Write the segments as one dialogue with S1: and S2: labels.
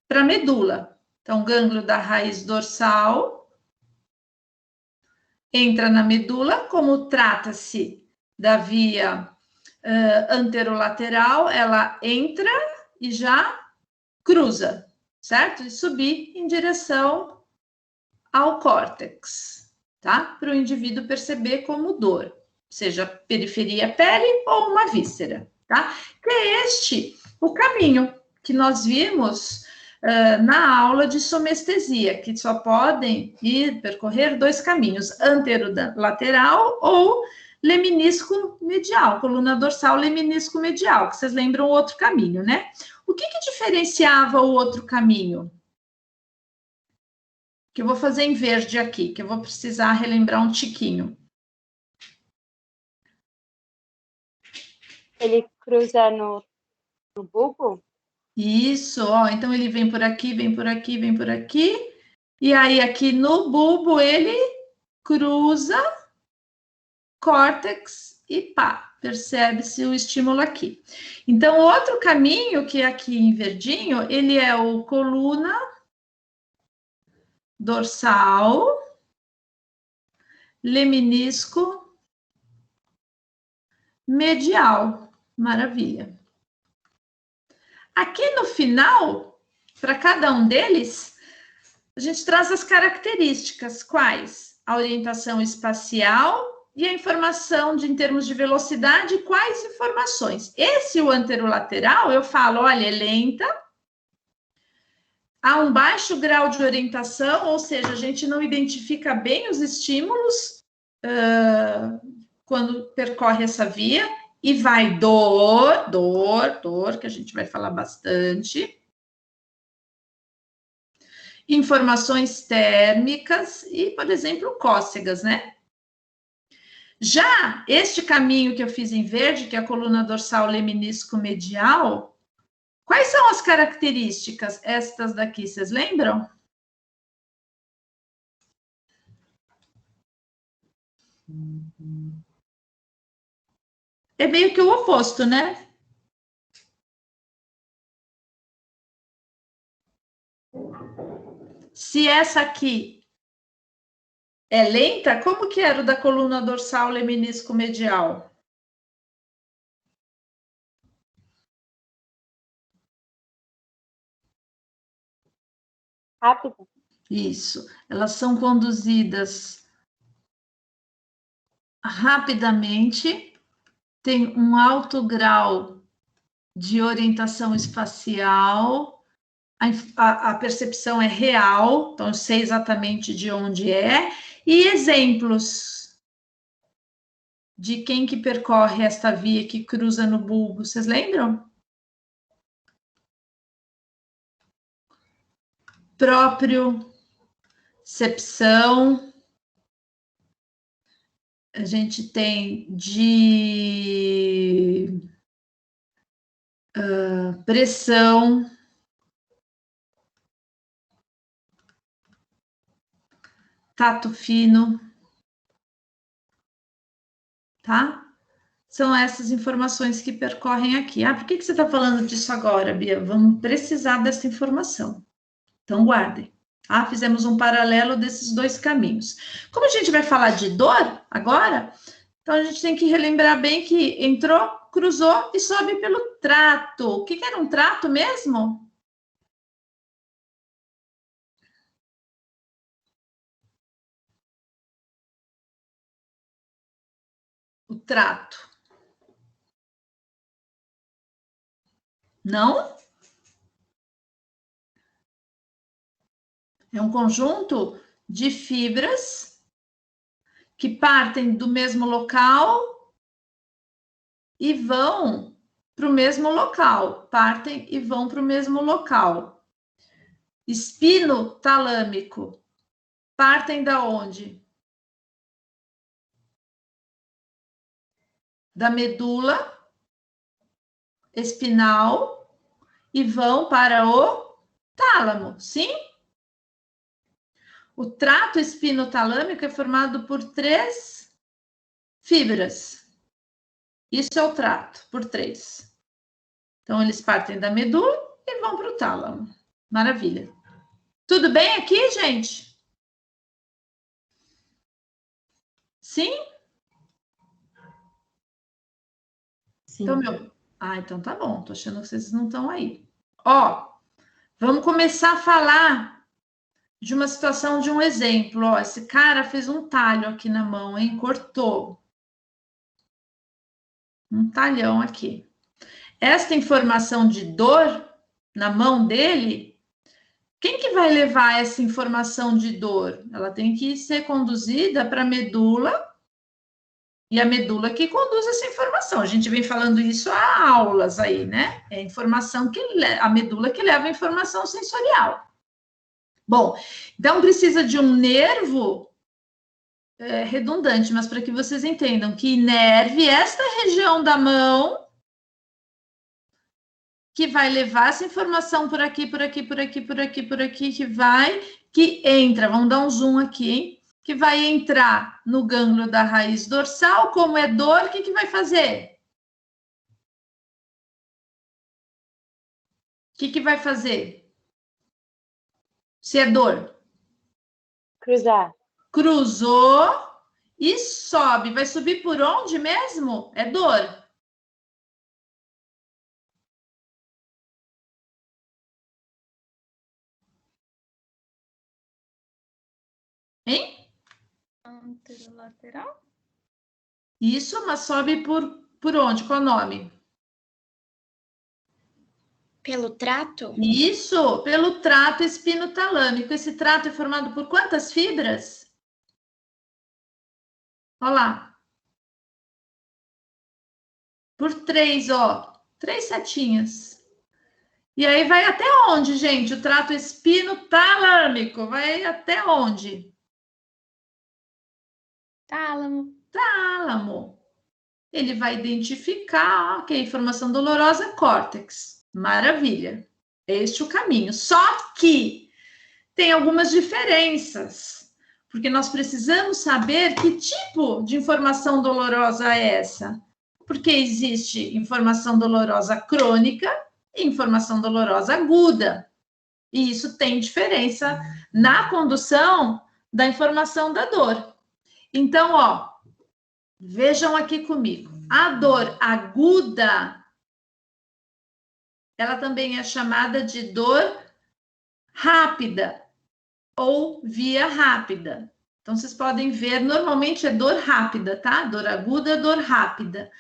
S1: para a medula. Então, gânglio da raiz dorsal entra na medula, como trata-se da via anterolateral, ela entra e já cruza, certo? E subir em direção ao córtex, tá? Para o indivíduo perceber como dor, seja periferia pele ou uma víscera, tá? Que é este o caminho que nós vimos na aula de somestesia, que só podem percorrer dois caminhos, anterolateral ou leminisco medial, coluna dorsal, leminisco medial, que vocês lembram o outro caminho, né? O que diferenciava o outro caminho? Que eu vou fazer em verde aqui, que eu vou precisar relembrar um tiquinho.
S2: Ele cruza no bulbo?
S1: Isso, ó, então ele vem por aqui, vem por aqui, vem por aqui, e aí aqui no bulbo ele cruza córtex e pá, percebe-se o estímulo aqui. Então, outro caminho, que é aqui em verdinho, ele é o coluna dorsal, leminisco medial. Maravilha. Aqui no final, para cada um deles, a gente traz as características. Quais? A orientação espacial e a informação em termos de velocidade. Quais informações? Esse, o anterolateral, eu falo, olha, é lenta, há um baixo grau de orientação, ou seja, a gente não identifica bem os estímulos quando percorre essa via, e vai dor, que a gente vai falar bastante. Informações térmicas e, por exemplo, cócegas, né? Já este caminho que eu fiz em verde, que é a coluna dorsal leminisco medial, quais são as características? Estas daqui, vocês lembram? É meio que o oposto, né? Se essa aqui é lenta, como que era o da coluna dorsal leminisco medial?
S2: Rápido.
S1: Isso. Elas são conduzidas rapidamente, tem um alto grau de orientação espacial, a percepção é real, então eu sei exatamente de onde é, e exemplos de quem que percorre esta via que cruza no bulbo, vocês lembram? Propriocepção, a gente tem de pressão, tato fino, tá? São essas informações que percorrem aqui. Ah, por que você está falando disso agora, Bia? Vamos precisar dessa informação. Então, guardem. Ah, fizemos um paralelo desses dois caminhos. Como a gente vai falar de dor agora, então a gente tem que relembrar bem que entrou, cruzou e sobe pelo trato. O que era um trato mesmo? O trato. Não? É um conjunto de fibras que partem do mesmo local e vão para o mesmo local. Partem e vão para o mesmo local. Espino talâmico. Partem da onde? Da medula espinal e vão para o tálamo, sim? O trato espinotalâmico é formado por 3 fibras. Isso é o trato, por 3. Então, eles partem da medula e vão para o tálamo. Maravilha. Tudo bem aqui, gente? Sim?
S2: Sim.
S1: Então, então tá bom. Tô achando que vocês não estão aí. Ó, vamos começar a falar de uma situação, de um exemplo. Ó, esse cara fez um talho aqui na mão, hein? Cortou. Um talhão aqui. Esta informação de dor na mão dele, quem que vai levar essa informação de dor? Ela tem que ser conduzida para a medula, e a medula que conduz essa informação. A gente vem falando isso há aulas aí, né? É a informação a medula que leva a informação sensorial. Bom, então precisa de um nervo redundante, mas para que vocês entendam que inerve esta região da mão, que vai levar essa informação por aqui, por aqui, por aqui, por aqui, por aqui, que entra, vamos dar um zoom aqui, hein? Que vai entrar no gânglio da raiz dorsal, como é dor, o que vai fazer? O que vai fazer? Se é dor?
S2: Cruzar.
S1: Cruzou e sobe. Vai subir por onde mesmo? É dor. Hein?
S3: Anterolateral?
S1: Isso, mas sobe por onde? Qual o nome?
S3: Pelo trato?
S1: Isso, pelo trato espinotalâmico. Esse trato é formado por quantas fibras? Olha lá. Por 3, ó. 3 setinhas. E aí vai até onde, gente? O trato espinotalâmico vai até onde?
S3: Tálamo.
S1: Tálamo. Ele vai identificar, ok, informação dolorosa, córtex. Maravilha. Este é o caminho. Só que tem algumas diferenças, porque nós precisamos saber que tipo de informação dolorosa é essa. Porque existe informação dolorosa crônica e informação dolorosa aguda. E isso tem diferença na condução da informação da dor. Então, ó, vejam aqui comigo. A dor aguda, ela também é chamada de dor rápida ou via rápida. Então, vocês podem ver, normalmente é dor rápida, tá? Dor aguda, dor rápida.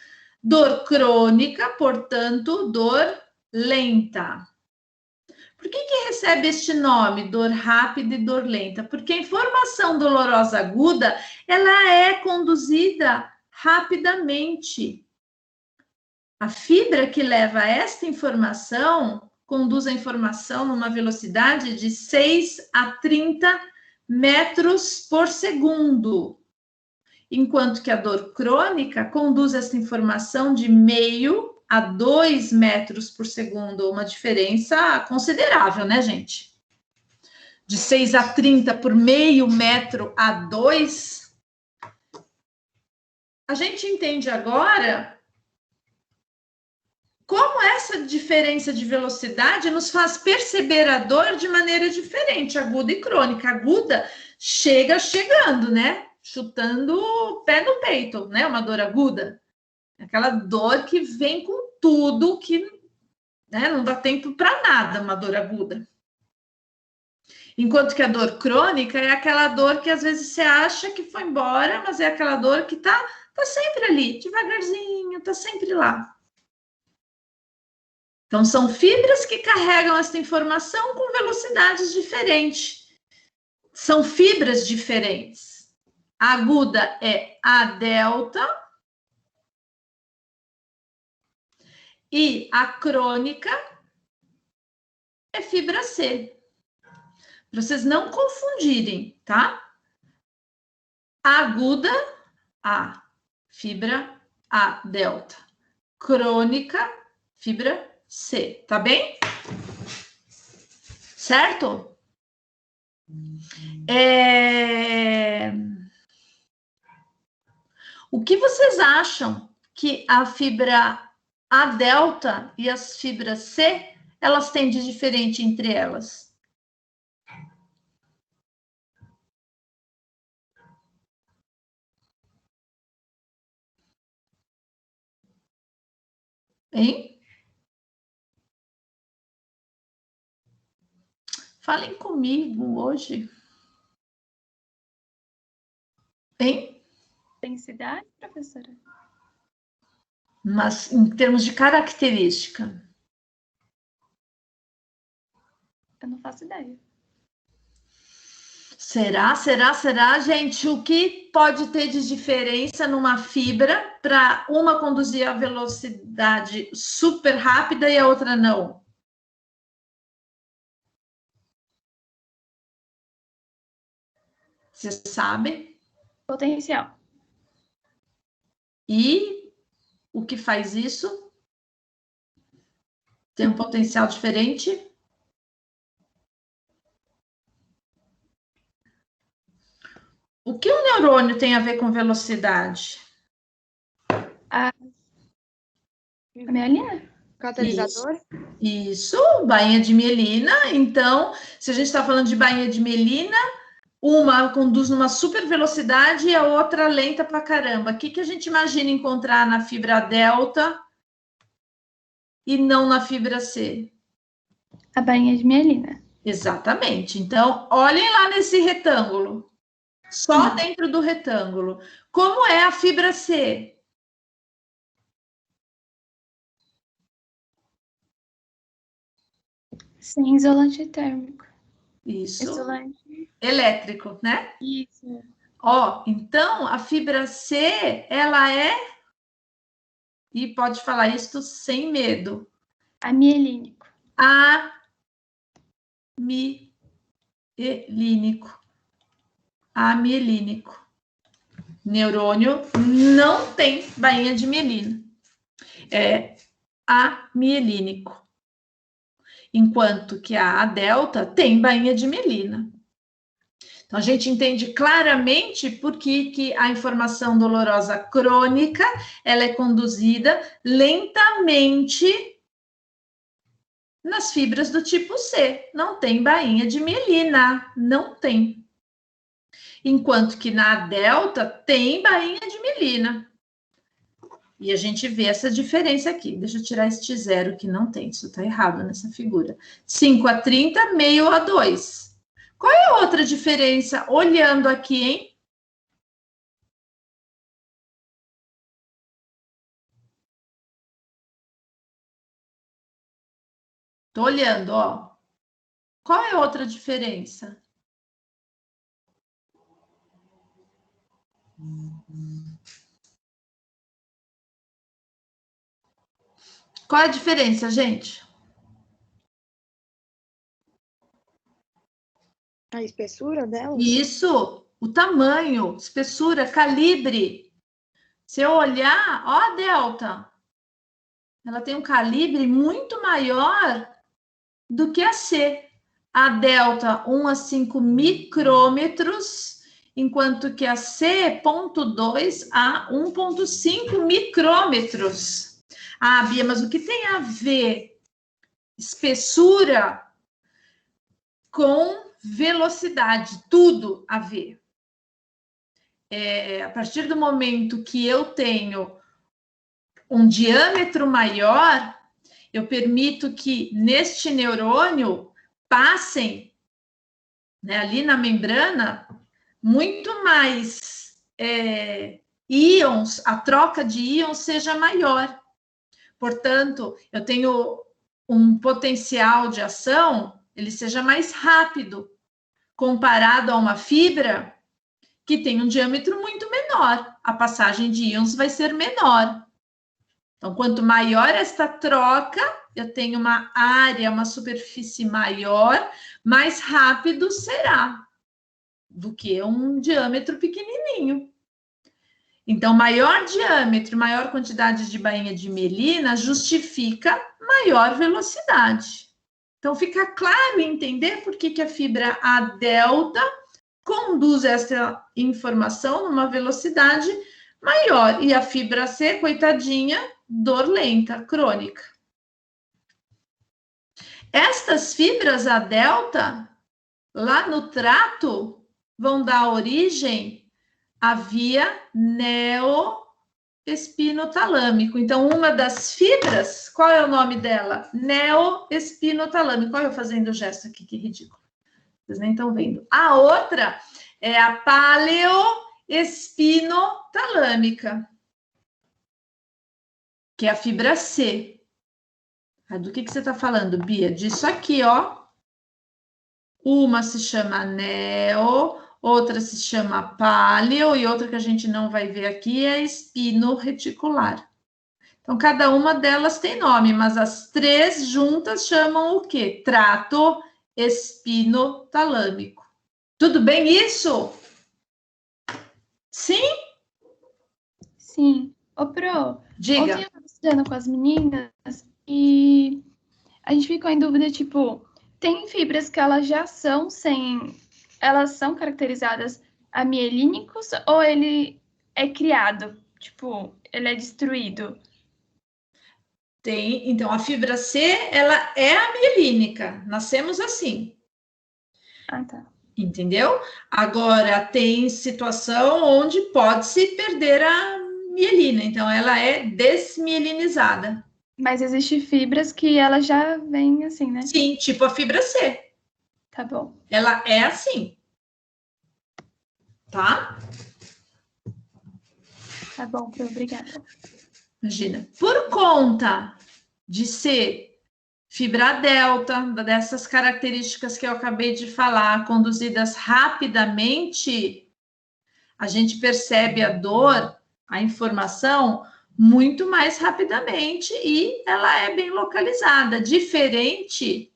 S1: Dor crônica, portanto, dor lenta. Por que recebe este nome, dor rápida e dor lenta? Porque a informação dolorosa aguda, ela é conduzida rapidamente. A fibra que leva esta informação conduz a informação numa velocidade de 6 a 30 metros por segundo, enquanto que a dor crônica conduz essa informação de meio a 2 metros por segundo, uma diferença considerável, né, gente? De 6 a 30 por meio metro a 2. A gente entende agora como essa diferença de velocidade nos faz perceber a dor de maneira diferente, aguda e crônica. Aguda chegando, né? Chutando o pé no peito, né? Uma dor aguda. Aquela dor que vem com tudo, que, né, não dá tempo para nada, uma dor aguda. Enquanto que a dor crônica é aquela dor que às vezes você acha que foi embora, mas é aquela dor que tá sempre ali, devagarzinho, tá sempre lá. Então, são fibras que carregam essa informação com velocidades diferentes. São fibras diferentes. A aguda é A delta e a crônica é fibra C. Para vocês não confundirem, tá? A aguda, A, fibra A delta. Crônica, fibra C, tá bem? Certo? O que vocês acham que a fibra A delta e as fibras C, elas têm de diferente entre elas? Hein? Falem comigo hoje. Hein?
S3: Densidade, professora?
S1: Mas em termos de característica.
S3: Eu não faço ideia.
S1: Será, gente? O que pode ter de diferença numa fibra para uma conduzir a velocidade super rápida e a outra não? Vocês sabem?
S3: Potencial.
S1: E o que faz isso? Tem um potencial diferente? O que o neurônio tem a ver com velocidade?
S3: A mielina?
S2: Catalisador?
S1: Isso, bainha de mielina. Então, se a gente está falando de bainha de mielina, uma conduz numa super velocidade e a outra lenta pra caramba. O que a gente imagina encontrar na fibra delta e não na fibra C?
S3: A bainha de mielina.
S1: Exatamente. Então, olhem lá nesse retângulo. Só dentro do retângulo. Como é a fibra C?
S3: Sem isolante térmico.
S1: Isso.
S3: Isolante.
S1: Elétrico, né?
S3: Isso.
S1: Ó, então a fibra C, ela é, e pode falar isso sem medo,
S3: Amielínico.
S1: amielínico. Amielínico. Neurônio não tem bainha de mielina. É amielínico. Enquanto que a delta tem bainha de mielina. Então, a gente entende claramente por que a informação dolorosa crônica ela é conduzida lentamente nas fibras do tipo C. Não tem bainha de mielina, não tem. Enquanto que na delta tem bainha de mielina. E a gente vê essa diferença aqui. Deixa eu tirar este zero que não tem, isso está errado nessa figura. 5/30, meio a 2. Qual é a outra diferença olhando aqui, hein? Tô olhando, ó. Qual é a outra diferença? Qual é a diferença, gente?
S2: A espessura dela?
S1: Isso, o tamanho, espessura, calibre. Se eu olhar, ó a delta. Ela tem um calibre muito maior do que a C. A delta, 1 a 5 micrômetros, enquanto que a C, 0,2 a 1,5 micrômetros. Ah, Bia, mas o que tem a ver espessura com velocidade? Tudo a ver. A partir do momento que eu tenho um diâmetro maior, eu permito que neste neurônio passem, né, ali na membrana, muito mais íons, a troca de íons seja maior. Portanto, eu tenho um potencial de ação, ele seja mais rápido, comparado a uma fibra que tem um diâmetro muito menor. A passagem de íons vai ser menor. Então, quanto maior esta troca, eu tenho uma área, uma superfície maior, mais rápido será do que um diâmetro pequenininho. Então, maior diâmetro, maior quantidade de bainha de mielina justifica maior velocidade. Então, fica claro entender por que a fibra A delta conduz essa informação numa velocidade maior. E a fibra C, coitadinha, dor lenta, crônica. Estas fibras A delta, lá no trato, vão dar origem à via neoespinotalâmico. Então, uma das fibras, qual é o nome dela? Neoespinotalâmico. Olha eu fazendo o gesto aqui, que ridículo. Vocês nem estão vendo. A outra é a paleoespinotalâmica, que é a fibra C. Do que você está falando, Bia? Disso aqui, ó. Uma se chama neo, outra se chama paleo e outra que a gente não vai ver aqui é espino-reticular. Então, cada uma delas tem nome, mas as três juntas chamam o quê? Trato espinotalâmico. Tudo bem isso? Sim?
S3: Sim. Ô, Pro,
S1: Diga.
S3: ontem eu estava estudando com as meninas e a gente ficou em dúvida, tipo, tem fibras que elas já são elas são caracterizadas amielínicos ou ele é criado? Tipo, ele é destruído?
S1: Tem, então a fibra C, ela é amielínica, nascemos assim.
S3: Ah, tá.
S1: Entendeu? Agora, tem situação onde pode-se perder a mielina, então ela é desmielinizada.
S3: Mas existe fibras que ela já vem assim, né?
S1: Sim, tipo a fibra C.
S3: Tá bom.
S1: Ela é assim. Tá?
S3: Tá bom, Pro, obrigada.
S1: Imagina. Por conta de ser fibra delta, dessas características que eu acabei de falar, conduzidas rapidamente, a gente percebe a dor, a informação, muito mais rapidamente e ela é bem localizada, diferente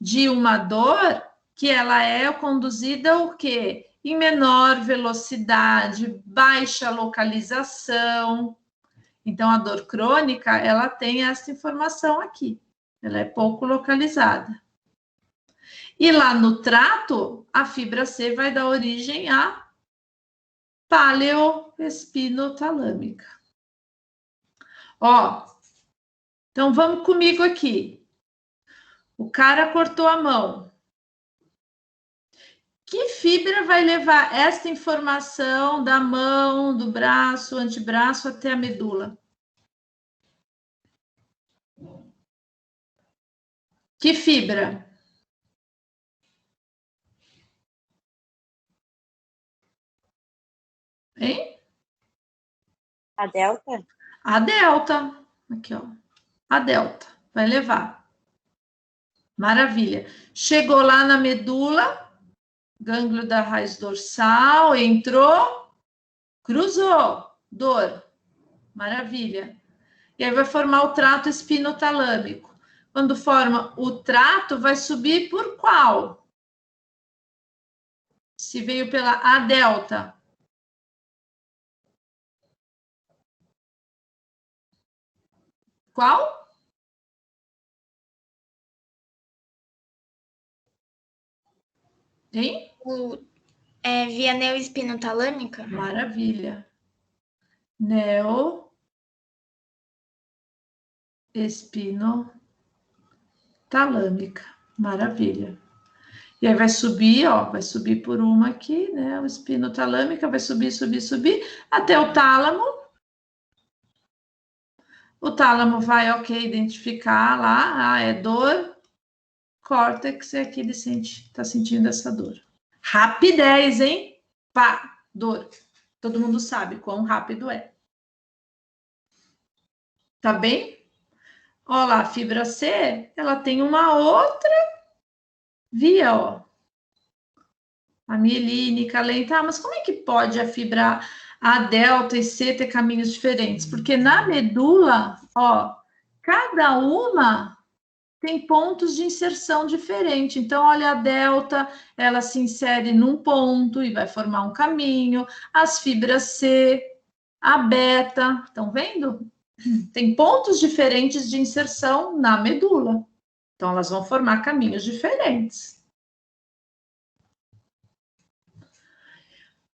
S1: de uma dor que ela é conduzida o quê? Em menor velocidade, baixa localização. Então, a dor crônica, ela tem essa informação aqui. Ela é pouco localizada. E lá no trato, a fibra C vai dar origem à paleoespinotalâmica. Ó, então vamos comigo aqui. O cara cortou a mão. Que fibra vai levar esta informação da mão, do braço, antebraço até a medula? Que fibra? Hein?
S2: A delta?
S1: A delta. Aqui, ó. A delta. Vai levar. Maravilha. Chegou lá na medula, gânglio da raiz dorsal, entrou, cruzou, dor. Maravilha. E aí vai formar o trato espinotalâmico. Quando forma o trato, vai subir por qual? Se veio pela A delta. Qual? Hein?
S2: Via neoespinotalâmica?
S1: Maravilha. Neoespinotalâmica. Maravilha. E aí vai subir, ó, vai subir por uma aqui, né? O espinotalâmica vai subir, subir, subir, até o tálamo. O tálamo vai, ok, identificar lá, é dor, córtex, é aqui ele tá sentindo essa dor. Rapidez, hein? Pá, dor. Todo mundo sabe quão rápido é. Tá bem? Ó lá, a fibra C, ela tem uma outra via, ó. A mielínica, lenta. Ah, mas como é que pode a fibra A delta e C ter caminhos diferentes? Porque na medula, ó, cada uma tem pontos de inserção diferente. Então, olha, a delta, ela se insere num ponto e vai formar um caminho. As fibras C, a beta, estão vendo? Tem pontos diferentes de inserção na medula. Então, elas vão formar caminhos diferentes.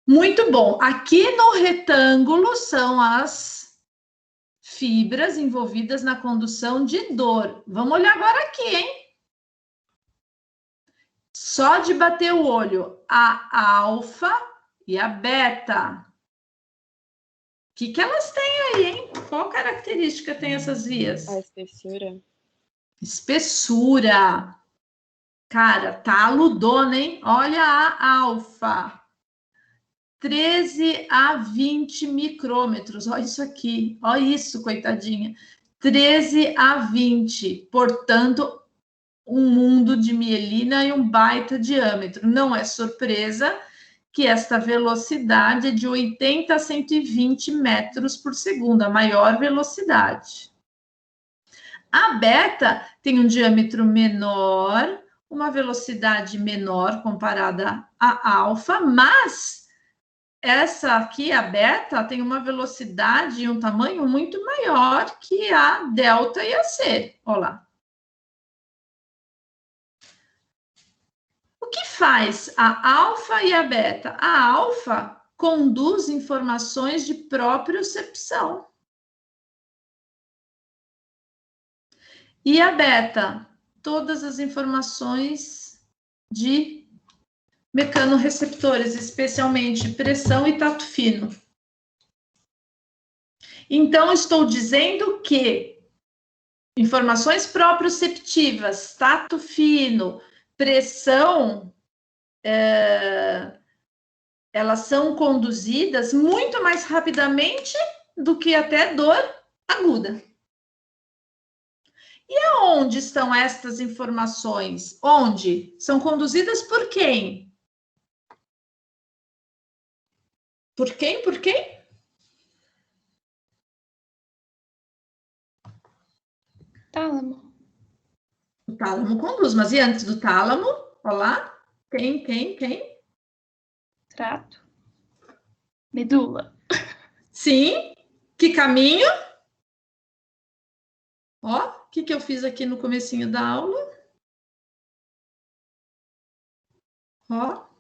S1: Muito bom. Aqui no retângulo são as fibras envolvidas na condução de dor. Vamos olhar agora aqui, hein? Só de bater o olho, a alfa e a beta. O que elas têm aí, hein? Qual característica tem essas vias?
S2: A espessura.
S1: Espessura. Cara, tá aludona, hein? Olha a alfa. 13 a 20 micrômetros. Olha isso aqui. Olha isso, coitadinha. 13 a 20. Portanto, um mundo de mielina e um baita diâmetro. Não é surpresa que esta velocidade é de 80 a 120 metros por segundo, a maior velocidade. A beta tem um diâmetro menor, uma velocidade menor comparada à alfa, mas essa aqui, a beta, tem uma velocidade e um tamanho muito maior que a delta e a C. Olha lá. O que faz a alfa e a beta? A alfa conduz informações de propriocepção. E a beta? Todas as informações de mecanorreceptores, especialmente pressão e tato fino. Então, estou dizendo que informações proprioceptivas, tato fino, pressão, elas são conduzidas muito mais rapidamente do que até dor aguda. E aonde estão estas informações? Onde? São conduzidas por quem? Por quem? Por quem?
S3: Tálamo.
S1: O tálamo conduz, mas e antes do tálamo? Olha lá. Quem?
S3: Trato. Medula.
S1: Sim. Que caminho? Ó, o que eu fiz aqui no comecinho da aula? Ó.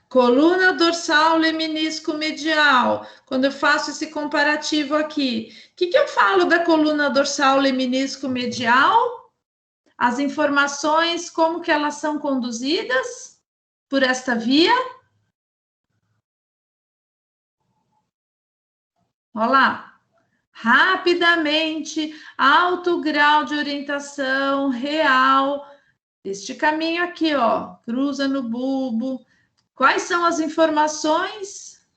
S1: Coluna dorsal, leminisco medial. Quando eu faço esse comparativo aqui, o que eu falo da coluna dorsal, leminisco medial? As informações, como que elas são conduzidas por esta via? Olha lá. Rapidamente, alto grau de orientação real. Este caminho aqui, ó, cruza no bulbo. Quais são as informações?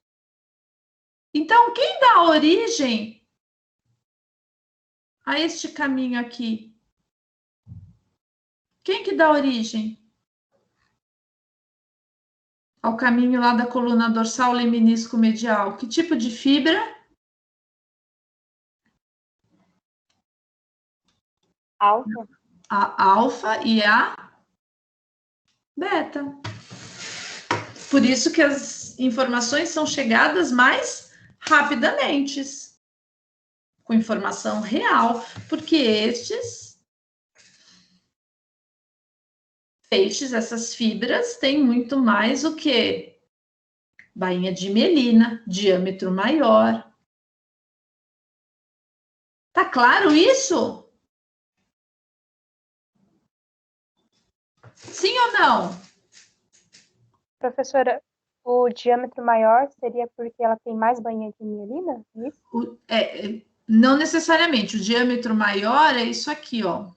S1: Então, quem dá origem a este caminho aqui? Quem que dá origem ao caminho lá da coluna dorsal, leminisco medial? Que tipo de fibra?
S2: Alfa.
S1: A alfa e a beta. Por isso que as informações são chegadas mais rapidamente, com informação real, porque estes feixes, essas fibras, têm muito mais o que? Bainha de mielina, diâmetro maior. Tá claro isso? Sim ou não?
S4: Professora, o diâmetro maior seria porque ela tem mais bainha de mielina? É isso?
S1: Não necessariamente. O diâmetro maior é isso aqui, ó.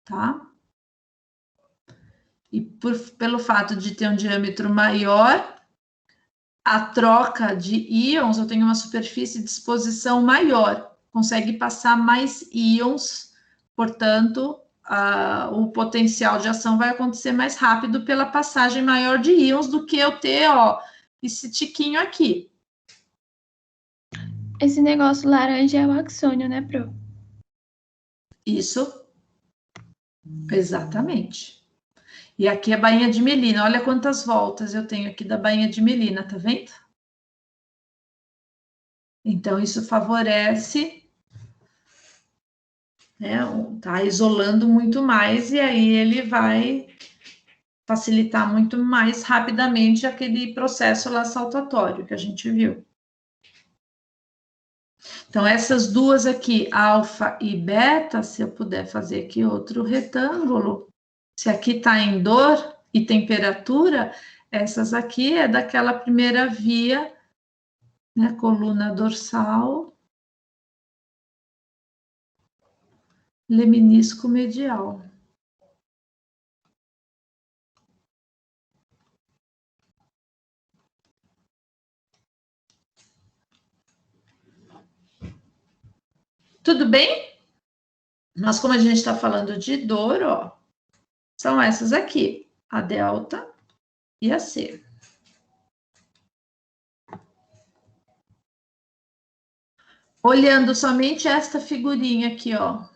S1: Tá? E pelo fato de ter um diâmetro maior, a troca de íons, eu tenho uma superfície de exposição maior. Consegue passar mais íons, portanto, o potencial de ação vai acontecer mais rápido pela passagem maior de íons do que eu ter, ó, esse tiquinho aqui.
S3: Esse negócio laranja é o axônio, né, Pro?
S1: Isso. Exatamente. E aqui é a bainha de mielina. Olha quantas voltas eu tenho aqui da bainha de mielina, tá vendo? Então, isso favorece, né, tá isolando muito mais, e aí ele vai facilitar muito mais rapidamente aquele processo lá saltatório que a gente viu. Então, essas duas aqui, alfa e beta, se eu puder fazer aqui outro retângulo, Se aqui está em dor e temperatura, essas aqui é daquela primeira via, né? Coluna dorsal, leminisco medial. Tudo bem? Mas como a gente está falando de dor, ó, são essas aqui, a delta e a C. Olhando somente esta figurinha aqui, ó.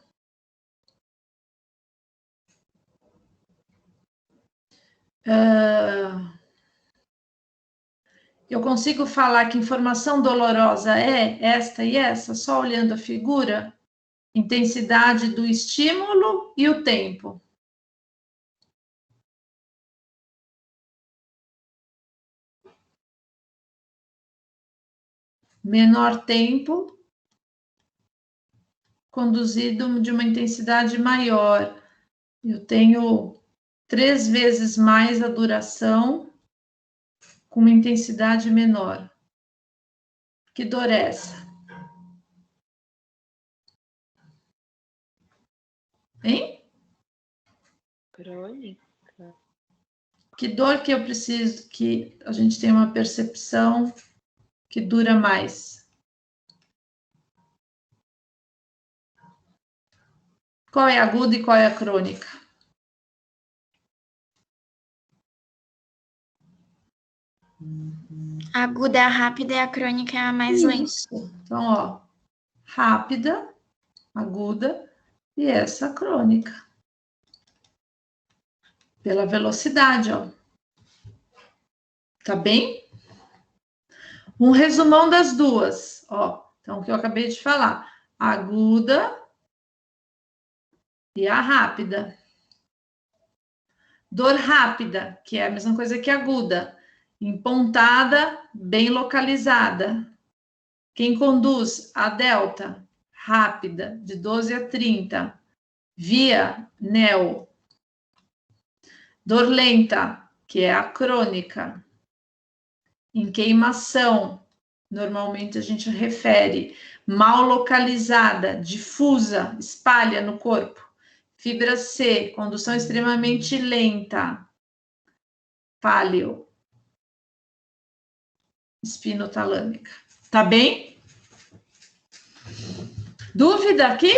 S1: Eu consigo falar que informação dolorosa é esta e essa, só olhando a figura? Intensidade do estímulo e o tempo. Menor tempo, conduzido de uma intensidade maior. Eu tenho 3 vezes mais a duração com uma intensidade menor. Que dor é essa? Hein?
S2: Crônica.
S1: Que dor que eu preciso que a gente tenha uma percepção que dura mais? Qual é a aguda e qual é a crônica?
S5: A aguda é a rápida e a crônica é a mais lenta.
S1: Isso. Então, ó, rápida, aguda e essa crônica. Pela velocidade, ó. Tá bem? Um resumão das duas, ó. Então, o que eu acabei de falar. A aguda e a rápida. Dor rápida, que é a mesma coisa que aguda. Empontada, bem localizada. Quem conduz? A delta, rápida, de 12 a 30. Via, neo. Dor lenta, que é a crônica. Em queimação, normalmente a gente refere. Mal localizada, difusa, espalha no corpo. Fibra C, condução extremamente lenta. Páleo. Espinotalâmica. Tá bem? Dúvida aqui?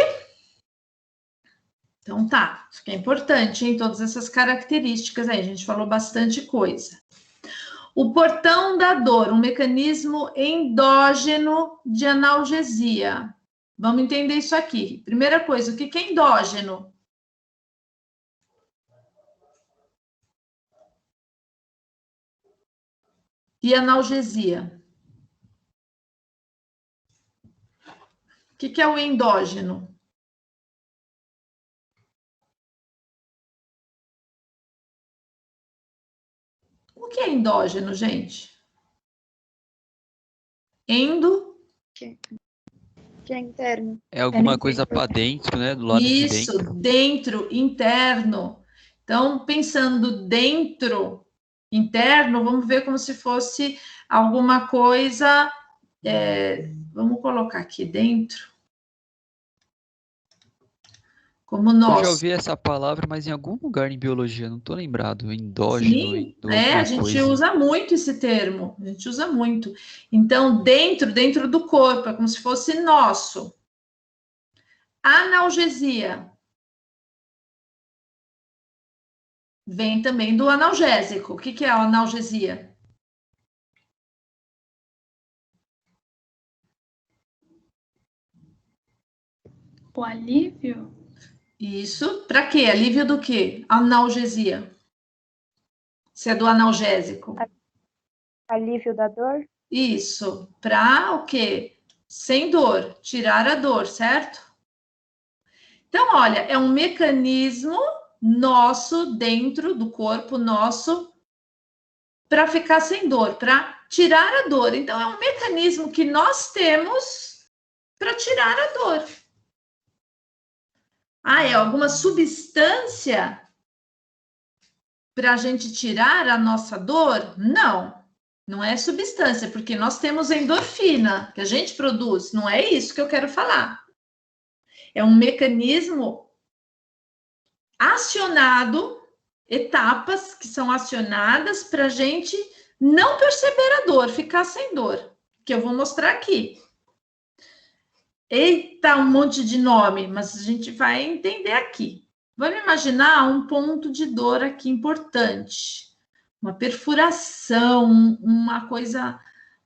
S1: Então tá, isso que é importante, hein? Todas essas características aí, a gente falou bastante coisa. O portão da dor, um mecanismo endógeno de analgesia. Vamos entender isso aqui. Primeira coisa, o que é endógeno? E analgesia? O que é o endógeno? O que é endógeno, gente? Endo?
S5: Que é interno.
S6: É alguma coisa para dentro, né? Do lado de dentro.
S1: Isso, dentro, interno. Então, pensando dentro, interno, vamos ver como se fosse alguma coisa. Vamos colocar aqui dentro. Como
S6: Eu já
S1: nós.
S6: ouvi essa palavra, mas em algum lugar em biologia, não estou lembrado. Endógeno,
S1: Sim,
S6: alguma
S1: a gente
S6: coisa.
S1: usa muito esse termo. A gente usa muito. Então, dentro do corpo, é como se fosse nosso. Analgesia. Vem também do analgésico. O que é a analgesia?
S3: O alívio?
S1: Isso. Para quê? Alívio do quê? Analgesia. Se é do analgésico.
S4: Alívio da dor?
S1: Isso. Para o quê? Sem dor. Tirar a dor, certo? Então, olha, é um mecanismo nosso, dentro do corpo nosso, para ficar sem dor, para tirar a dor. Então, é um mecanismo que nós temos para tirar a dor. Ah, é alguma substância para a gente tirar a nossa dor? Não, não é substância, porque nós temos endorfina que a gente produz, não é isso que eu quero falar. É um mecanismo acionado, etapas que são acionadas para a gente não perceber a dor, ficar sem dor, que eu vou mostrar aqui. Eita, um monte de nome, mas a gente vai entender aqui. Vamos imaginar um ponto de dor aqui importante. Uma perfuração, uma coisa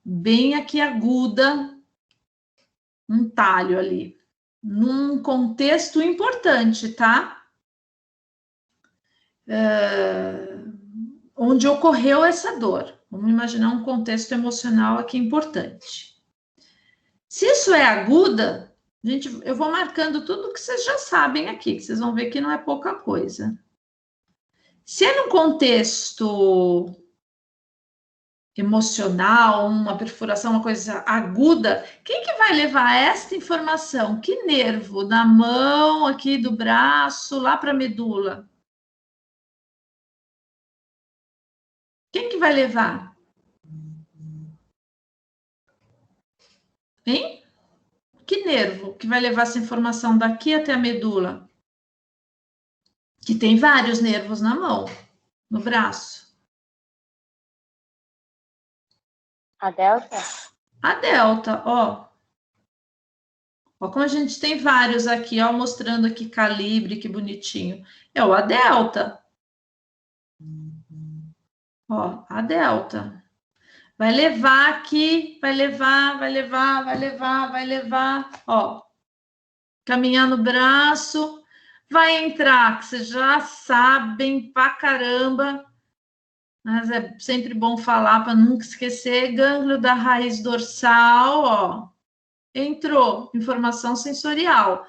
S1: bem aqui aguda, um talho ali. Num contexto importante, tá? Onde ocorreu essa dor. Vamos imaginar um contexto emocional aqui importante. Se isso é aguda, gente, eu vou marcando tudo que vocês já sabem aqui, que vocês vão ver que não é pouca coisa. Se é num contexto emocional, uma perfuração, uma coisa aguda, quem que vai levar esta informação? Que nervo? Da mão, aqui do braço, lá para a medula? Quem que vai levar? Hein? Que nervo que vai levar essa informação daqui até a medula? Que tem vários nervos na mão, no braço.
S4: A delta?
S1: A delta, ó. Ó como a gente tem vários aqui, ó, mostrando aqui calibre, que bonitinho. É o A delta. Ó, a delta. Vai levar aqui, vai levar, ó. Caminhar no braço, vai entrar, que vocês já sabem pra caramba, mas é sempre bom falar para nunca esquecer. Gânglio da raiz dorsal, ó. Entrou, informação sensorial.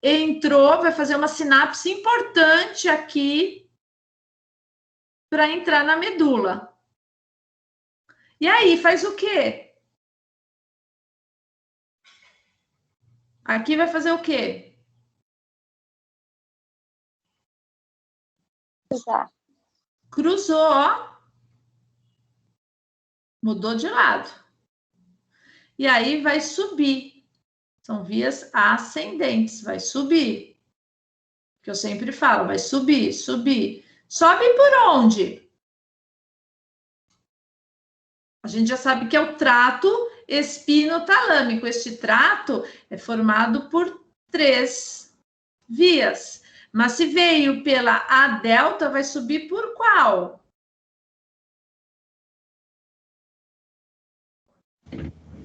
S1: Entrou, vai fazer uma sinapse importante aqui para entrar na medula. E aí, faz o quê? Aqui vai fazer o quê?
S4: Cruzar.
S1: Cruzou, ó. Mudou de lado. E aí vai subir. São vias ascendentes, vai subir. Que eu sempre falo, vai subir, subir. Sobe por onde? A gente já sabe que é o trato espinotalâmico. Este trato é formado por 3 vias. Mas se veio pela A delta, vai subir por qual?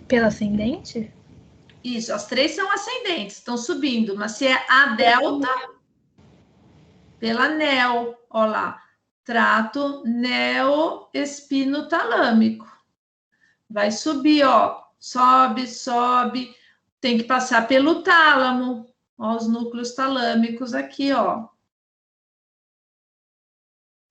S3: Pela ascendente?
S1: Isso, as 3 são ascendentes, estão subindo. Mas se é A delta, pela neo, ó lá. Trato neoespinotalâmico. Vai subir, ó. Sobe, sobe. Tem que passar pelo tálamo. Ó, os núcleos talâmicos aqui, ó.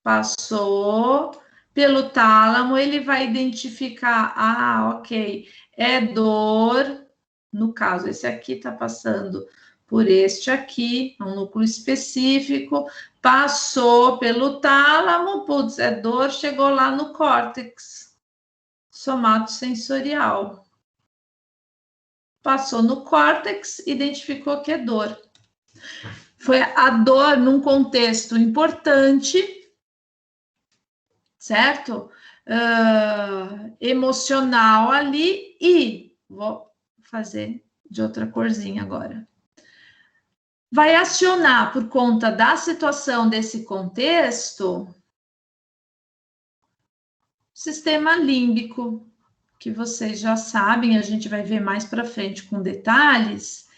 S1: Passou pelo tálamo, ele vai identificar, ok, é dor, no caso, esse aqui tá passando por este aqui, é um núcleo específico, passou pelo tálamo, putz, é dor, chegou lá no córtex somatosensorial. Passou no córtex, identificou que é dor. Foi a dor num contexto importante, certo? Emocional ali, e vou fazer de outra corzinha agora. Vai acionar, por conta da situação desse contexto, o sistema límbico, que vocês já sabem, a gente vai ver mais para frente com detalhes,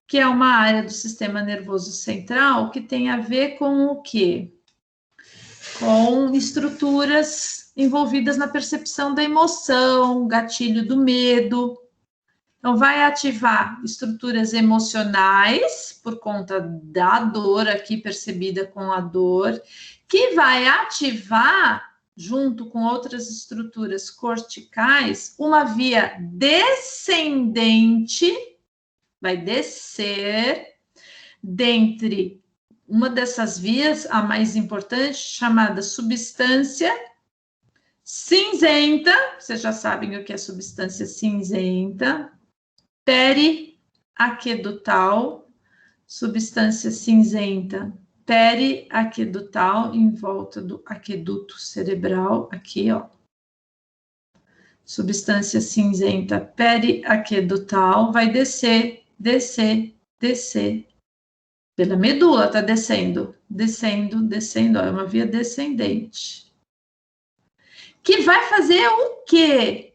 S1: que é uma área do sistema nervoso central que tem a ver com o quê? Com estruturas envolvidas na percepção da emoção, gatilho do medo. Então, vai ativar estruturas emocionais, por conta da dor aqui percebida com a dor, que vai ativar, junto com outras estruturas corticais, uma via descendente, vai descer dentre uma dessas vias, a mais importante, chamada substância cinzenta, vocês já sabem o que é substância cinzenta, periaquedutal, substância cinzenta periaquedutal, em volta do aqueduto cerebral, aqui, ó. Substância cinzenta periaquedutal, vai descer, descer, descer. Pela medula, tá descendo, descendo, descendo, ó, é uma via descendente. Que vai fazer o quê?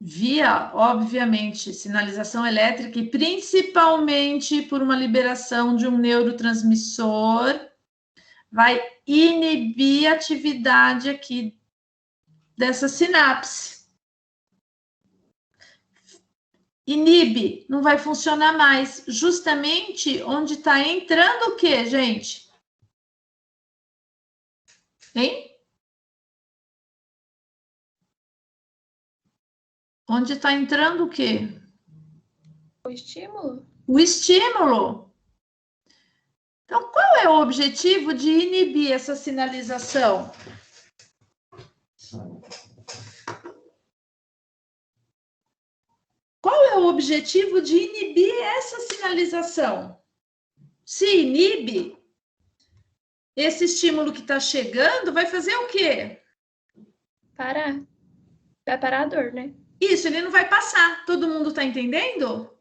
S1: Via, obviamente, sinalização elétrica e principalmente por uma liberação de um neurotransmissor, vai inibir a atividade aqui dessa sinapse. Inibe, não vai funcionar mais, justamente onde está entrando o quê, gente? Hein? Onde está entrando o quê?
S3: O estímulo?
S1: O estímulo. Então, qual é o objetivo de inibir essa sinalização? Qual é o objetivo de inibir essa sinalização? Se inibe, esse estímulo que está chegando vai fazer o quê?
S3: Parar. Vai parar a dor, né?
S1: Isso, ele não vai passar. Todo mundo está entendendo?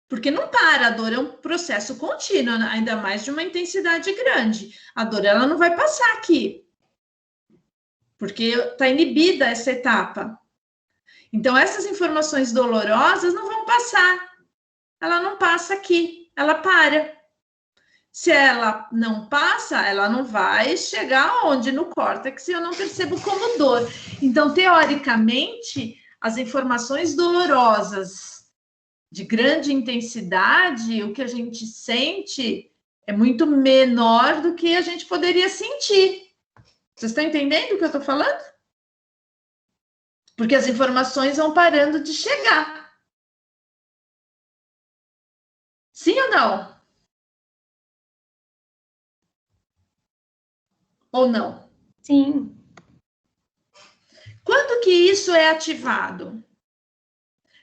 S1: Porque não para, a dor é um processo contínuo, ainda mais de uma intensidade grande. A dor, ela não vai passar aqui. Porque está inibida essa etapa. Então, essas informações dolorosas não vão passar. Ela não passa aqui, ela para. Se ela não passa, ela não vai chegar aonde? No córtex, e eu não percebo como dor. Então, teoricamente, as informações dolorosas de grande intensidade, o que a gente sente é muito menor do que a gente poderia sentir. Vocês estão entendendo o que eu estou falando? Porque as informações vão parando de chegar. Sim ou não? Ou não?
S3: Sim.
S1: Quando que isso é ativado?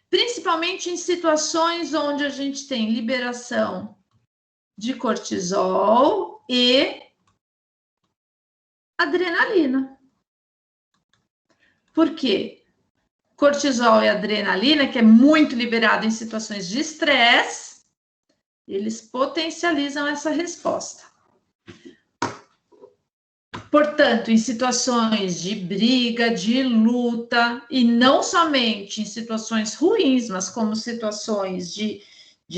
S1: Principalmente em situações onde a gente tem liberação de cortisol e adrenalina. Por quê? Cortisol e adrenalina, que é muito liberado em situações de estresse, eles potencializam essa resposta. Portanto, em situações de briga, de luta, e não somente em situações ruins, mas como situações de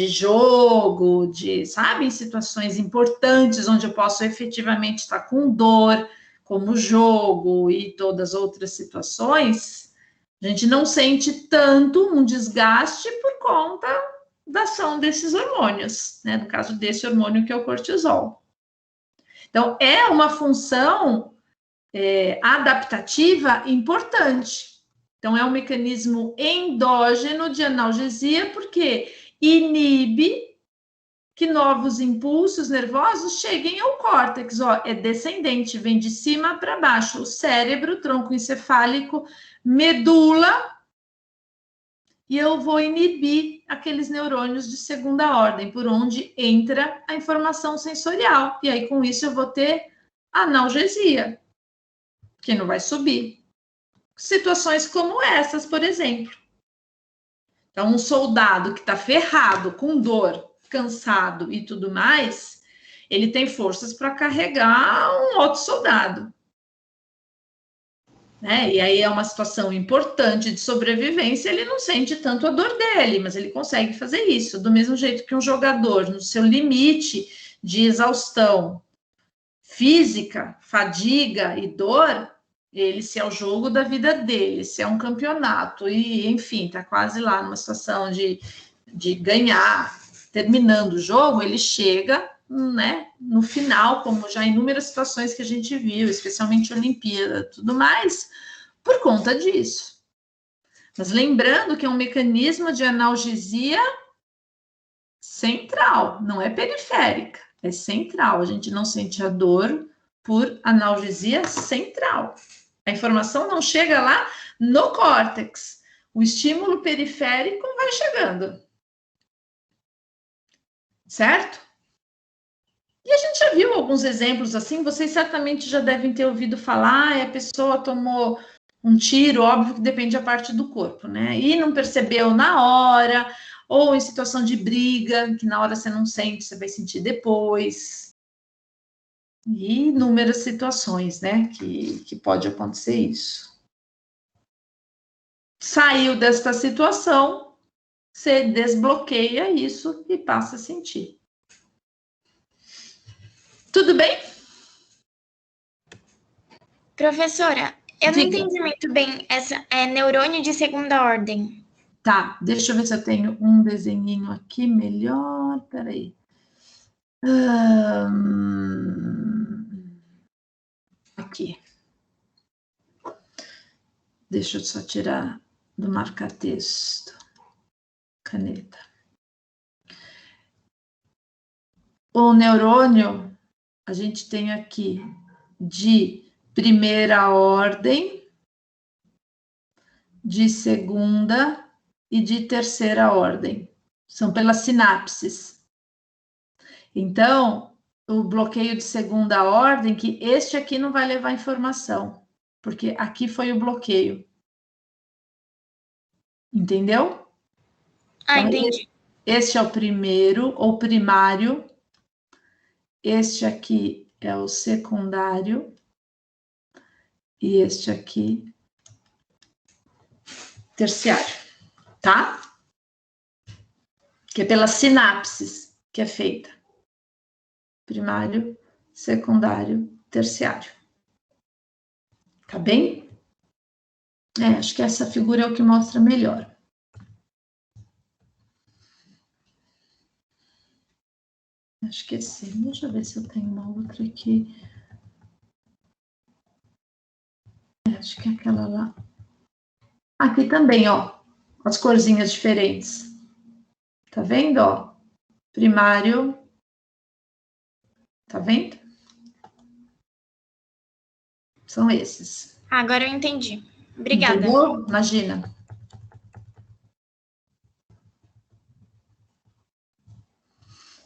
S1: jogo, sabe, em situações importantes, onde eu posso efetivamente estar com dor, como jogo e todas as outras situações, a gente não sente tanto um desgaste por conta da ação desses hormônios, né? No caso desse hormônio que é o cortisol. Então, é uma função adaptativa importante. Então, é um mecanismo endógeno de analgesia, porque inibe que novos impulsos nervosos cheguem ao córtex. Ó, é descendente, vem de cima para baixo. O cérebro, tronco encefálico, medula, e eu vou inibir aqueles neurônios de segunda ordem, por onde entra a informação sensorial. E aí, com isso, eu vou ter analgesia, que não vai subir. Situações como essas, por exemplo. Então, um soldado que está ferrado, com dor, cansado e tudo mais, ele tem forças para carregar um outro soldado. Né? E aí é uma situação importante de sobrevivência, ele não sente tanto a dor dele, mas ele consegue fazer isso. Do mesmo jeito que um jogador, no seu limite de exaustão física, fadiga e dor, se é o jogo da vida dele, se é um campeonato, e enfim, está quase lá numa situação de ganhar, terminando o jogo, ele chega, né, no final, como já em inúmeras situações que a gente viu, especialmente Olimpíada, tudo mais, por conta disso. Mas lembrando que é um mecanismo de analgesia central, não é periférica, é central. A gente não sente a dor por analgesia central. A informação não chega lá no córtex. O estímulo periférico vai chegando. Certo? E a gente já viu alguns exemplos assim, vocês certamente já devem ter ouvido falar, e a pessoa tomou um tiro, óbvio que depende da parte do corpo, né? E não percebeu na hora, ou em situação de briga, que na hora você não sente, você vai sentir depois. E inúmeras situações, né, que pode acontecer isso. Saiu desta situação, você desbloqueia isso e passa a sentir. Tudo bem?
S5: Professora, eu não entendi muito bem. Essa é neurônio de segunda ordem.
S1: Tá, deixa eu ver se eu tenho um desenhinho aqui melhor. Peraí. Aqui. Deixa eu só tirar do marca-texto. Caneta. O neurônio, a gente tem aqui de primeira ordem, de segunda e de terceira ordem. São pelas sinapses. Então, o bloqueio de segunda ordem, que este aqui não vai levar informação, porque aqui foi o bloqueio. Entendeu?
S5: Ah,
S1: então,
S5: entendi.
S1: Este é o primeiro, ou primário. Este aqui é o secundário. E este aqui, terciário. Tá? Que é pelas sinapses que é feita. Primário, secundário, terciário. Tá bem? Acho que essa figura é o que mostra melhor. Acho que é sim. Deixa eu ver se eu tenho uma outra aqui. Acho que é aquela lá. Aqui também, ó. As corzinhas diferentes. Tá vendo, ó? Primário. Tá vendo? São esses.
S5: Agora eu entendi. Obrigada.
S1: Entendeu? Imagina.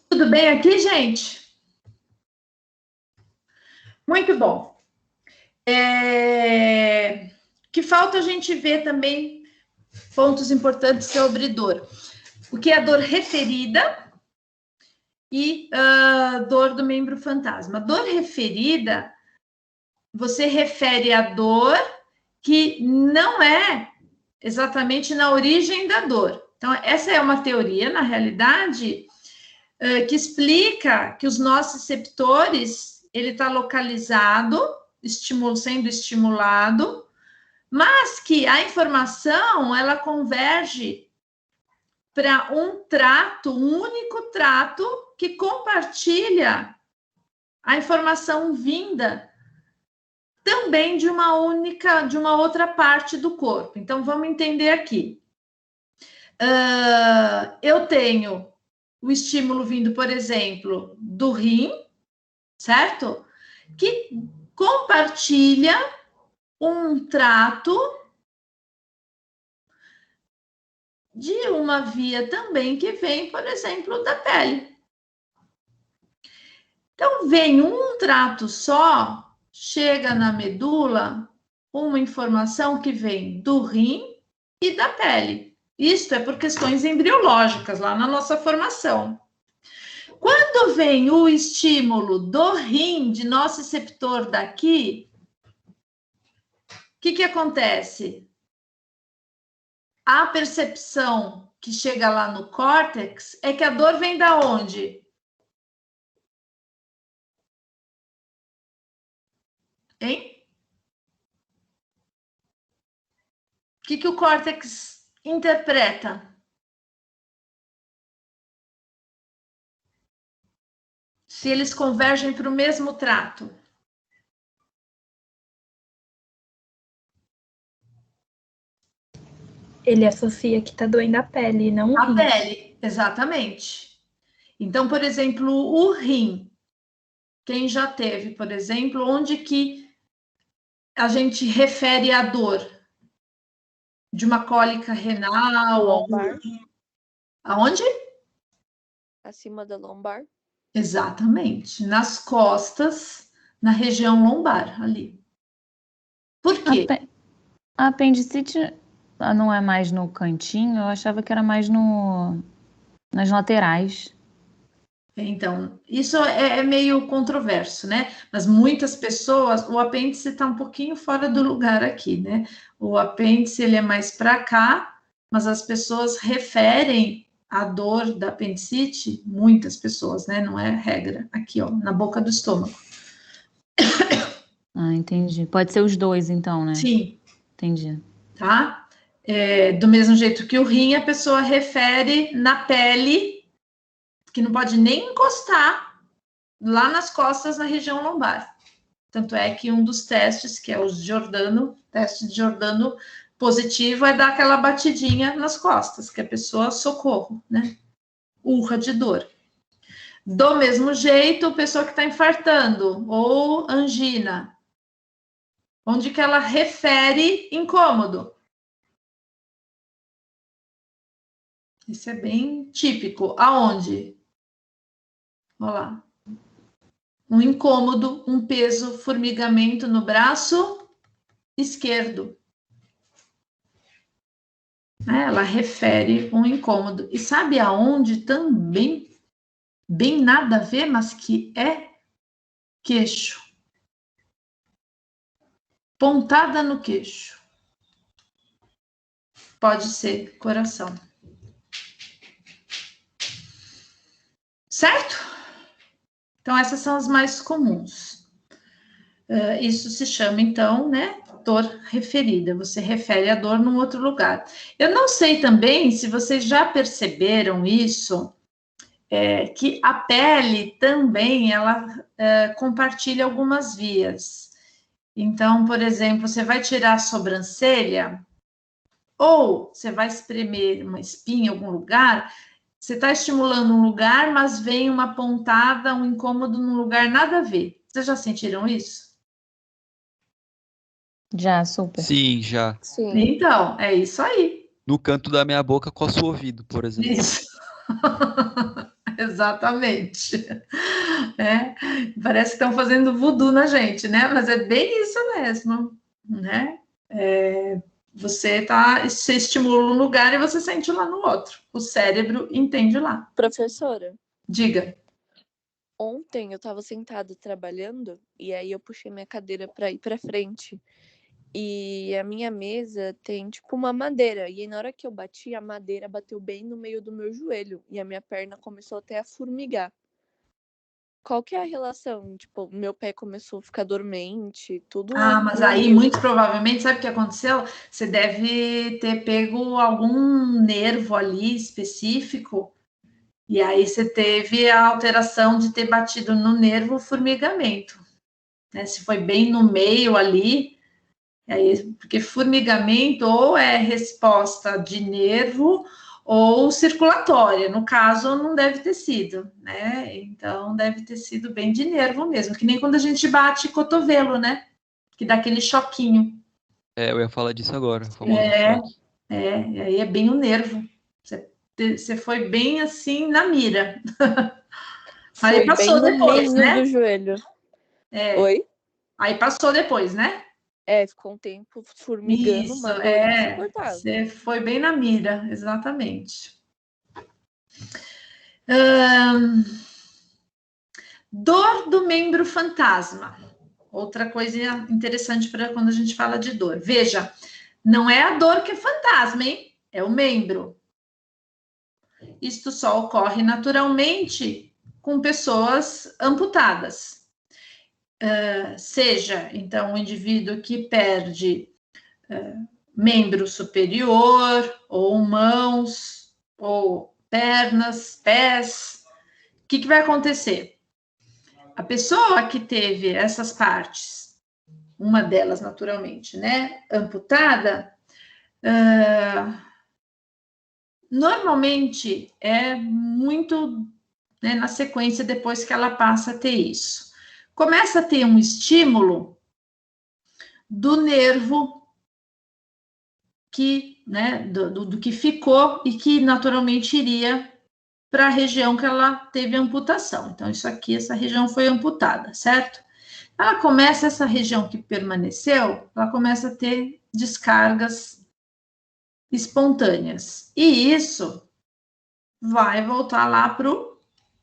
S1: Tudo bem aqui, gente? Muito bom. Que falta a gente ver também pontos importantes sobre dor. O que é a dor referida e dor do membro fantasma. Dor referida, você refere a dor que não é exatamente na origem da dor. Então, essa é uma teoria, na realidade, que explica que os nossos receptores, ele está localizado, sendo estimulado, mas que a informação, ela converge para um único trato, que compartilha a informação vinda também de uma outra parte do corpo. Então, vamos entender aqui. Eu tenho o estímulo vindo, por exemplo, do rim, certo? Que compartilha um trato de uma via também que vem, por exemplo, da pele. Então, vem um trato só, chega na medula, uma informação que vem do rim e da pele. Isto é por questões embriológicas, lá na nossa formação. Quando vem o estímulo do rim, de nosso receptor daqui, o que acontece? A percepção que chega lá no córtex é que a dor vem da onde? Hein? O que o córtex interpreta? Se eles convergem para o mesmo trato.
S4: Ele associa que tá doendo a pele, não o rim.
S1: A pele, exatamente. Então, por exemplo, o rim. Quem já teve, por exemplo, onde que a gente refere a dor? De uma cólica renal?
S2: Lombar.
S1: Aonde?
S2: Acima da lombar.
S1: Exatamente. Nas costas, na região lombar, ali. Por quê?
S7: A apendicite não é mais no cantinho? Eu achava que era mais nas laterais.
S1: Então, isso é meio controverso, né? Mas muitas pessoas, o apêndice está um pouquinho fora do lugar aqui, né? O apêndice, ele é mais para cá, mas as pessoas referem a dor da apendicite, muitas pessoas, né? Não é regra, aqui, ó, na boca do estômago.
S7: Ah, entendi. Pode ser os dois, então, né?
S1: Sim.
S7: Entendi.
S1: Tá? Do mesmo jeito que o rim, a pessoa refere na pele, que não pode nem encostar lá nas costas, na região lombar. Tanto é que um dos testes, que é o teste de Giordano positivo, é dar aquela batidinha nas costas, que a pessoa socorro, né? Urra de dor. Do mesmo jeito, a pessoa que está infartando, ou angina, onde que ela refere incômodo. Isso é bem típico. Aonde? Olha lá. Um incômodo, um peso, formigamento no braço esquerdo. Ela refere um incômodo. E sabe aonde também? Bem nada a ver, mas que é queixo. Pontada no queixo. Pode ser coração. Certo? Então, essas são as mais comuns. Isso se chama, então, né, dor referida. Você refere a dor num outro lugar. Eu não sei também se vocês já perceberam isso, que a pele também, ela compartilha algumas vias. Então, por exemplo, você vai tirar a sobrancelha, ou você vai espremer uma espinha em algum lugar, você está estimulando um lugar, mas vem uma pontada, um incômodo num lugar nada a ver. Vocês já sentiram isso?
S7: Já, super.
S6: Sim, já.
S2: Sim.
S1: Então, é isso aí.
S6: No canto da minha boca, coço o ouvido, por exemplo.
S1: Isso. Exatamente. Parece que estão fazendo voodoo na gente, né? Mas é bem isso mesmo, né? Você estimula um lugar e você sente lá no outro. O cérebro entende lá.
S2: Professora,
S1: Diga.
S2: ontem eu estava sentada trabalhando e aí eu puxei minha cadeira para ir para frente. E a minha mesa tem tipo uma madeira. E aí, na hora que eu bati, a madeira bateu bem no meio do meu joelho. E a minha perna começou até a formigar. Qual que é a relação? Tipo, meu pé começou a ficar dormente, tudo.
S1: Mas aí, muito provavelmente, sabe o que aconteceu? Você deve ter pego algum nervo ali específico, e aí você teve a alteração de ter batido no nervo, formigamento, né? Se foi bem no meio ali, porque formigamento ou é resposta de nervo ou circulatória. No caso, não deve ter sido, né? Então, deve ter sido bem de nervo mesmo, que nem quando a gente bate cotovelo, né? Que dá aquele choquinho.
S6: Eu ia falar disso agora, o famoso choque.
S1: E aí é bem o nervo. Você foi bem assim na mira. Aí passou
S2: bem
S1: depois,
S2: no
S1: né?
S2: do joelho. Oi?
S1: Aí passou depois, né?
S2: Ficou um tempo formigando, uma dor insuportável.
S1: Você foi bem na mira, exatamente. Dor do membro fantasma. Outra coisa interessante para quando a gente fala de dor. Veja, não é a dor que é fantasma, hein? É o membro. Isto só ocorre naturalmente com pessoas amputadas. Seja, então, um indivíduo que perde membro superior, ou mãos, ou pernas, pés. O que vai acontecer? A pessoa que teve essas partes, uma delas naturalmente, né, amputada, normalmente é muito né, na sequência, depois que ela passa a ter isso. Começa a ter um estímulo do nervo que, né, do que ficou e que naturalmente iria para a região que ela teve amputação. Então, isso aqui, essa região foi amputada, certo? Ela começa, essa região que permaneceu, ela começa a ter descargas espontâneas. E isso vai voltar lá para o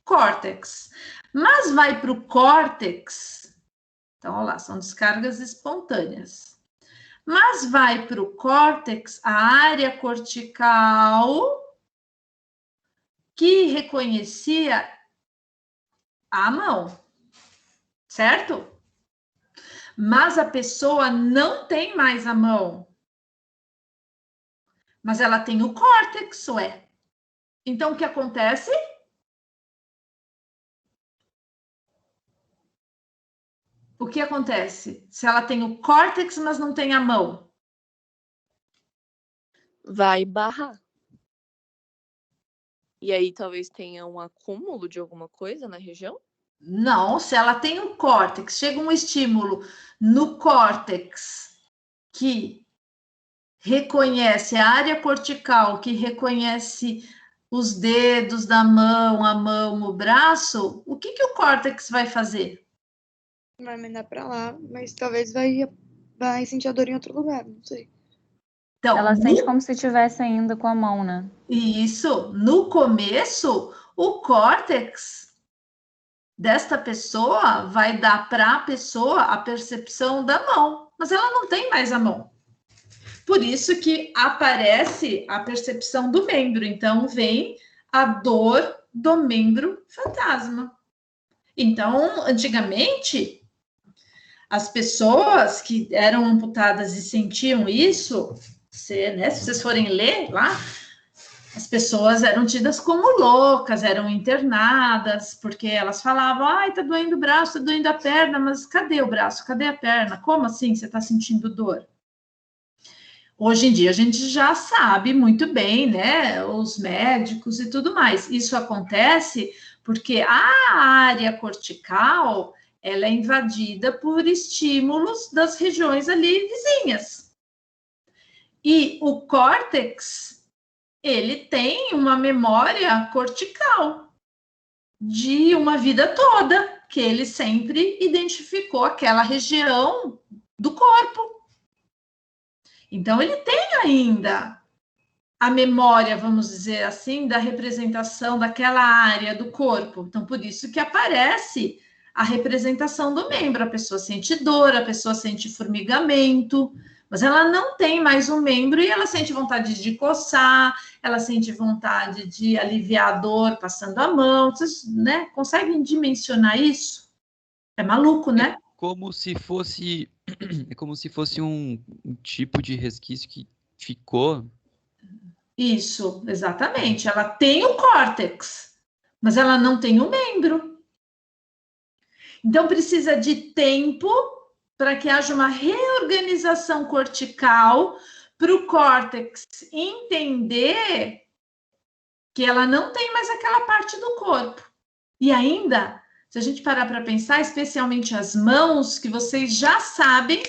S1: córtex. Mas vai para o córtex, então, olha lá, são descargas espontâneas. Mas vai para o córtex, a área cortical, que reconhecia a mão, certo? Mas a pessoa não tem mais a mão. Mas ela tem o córtex, ué. Então, o que acontece? O que acontece se ela tem o córtex, mas não tem a mão?
S2: Vai barrar. E aí talvez tenha um acúmulo de alguma coisa na região?
S1: Não, se ela tem o córtex, chega um estímulo no córtex que reconhece a área cortical, que reconhece os dedos da mão, a mão, o braço, o que o córtex vai fazer?
S8: Vai mandar pra lá, mas talvez vai sentir a dor em outro lugar, não sei.
S1: Então,
S7: Ela sente como se estivesse ainda com a mão, né?
S1: Isso, no começo, o córtex desta pessoa vai dar para a pessoa a percepção da mão, mas ela não tem mais a mão. Por isso que aparece a percepção do membro. Então, vem a dor do membro fantasma. Então, antigamente, as pessoas que eram amputadas e sentiam isso, se vocês forem ler lá, as pessoas eram tidas como loucas, eram internadas, porque elas falavam, ai, tá doendo o braço, tá doendo a perna, mas cadê o braço, cadê a perna? Como assim você tá sentindo dor? Hoje em dia a gente já sabe muito bem, né, os médicos e tudo mais. Isso acontece porque a área cortical, ela é invadida por estímulos das regiões ali vizinhas. E o córtex, ele tem uma memória cortical de uma vida toda, que ele sempre identificou aquela região do corpo. Então, ele tem ainda a memória, vamos dizer assim, da representação daquela área do corpo. Então, por isso que aparece a representação do membro. A pessoa sente dor, a pessoa sente formigamento, mas ela não tem mais um membro e ela sente vontade de coçar, ela sente vontade de aliviar a dor passando a mão. Vocês, né, conseguem dimensionar isso? É maluco, né?
S6: Como se fosse um tipo de resquício que ficou.
S1: Isso, exatamente. Ela tem o córtex, mas ela não tem o membro. Então, precisa de tempo para que haja uma reorganização cortical para o córtex entender que ela não tem mais aquela parte do corpo. E ainda, se a gente parar para pensar, especialmente as mãos, que vocês já sabem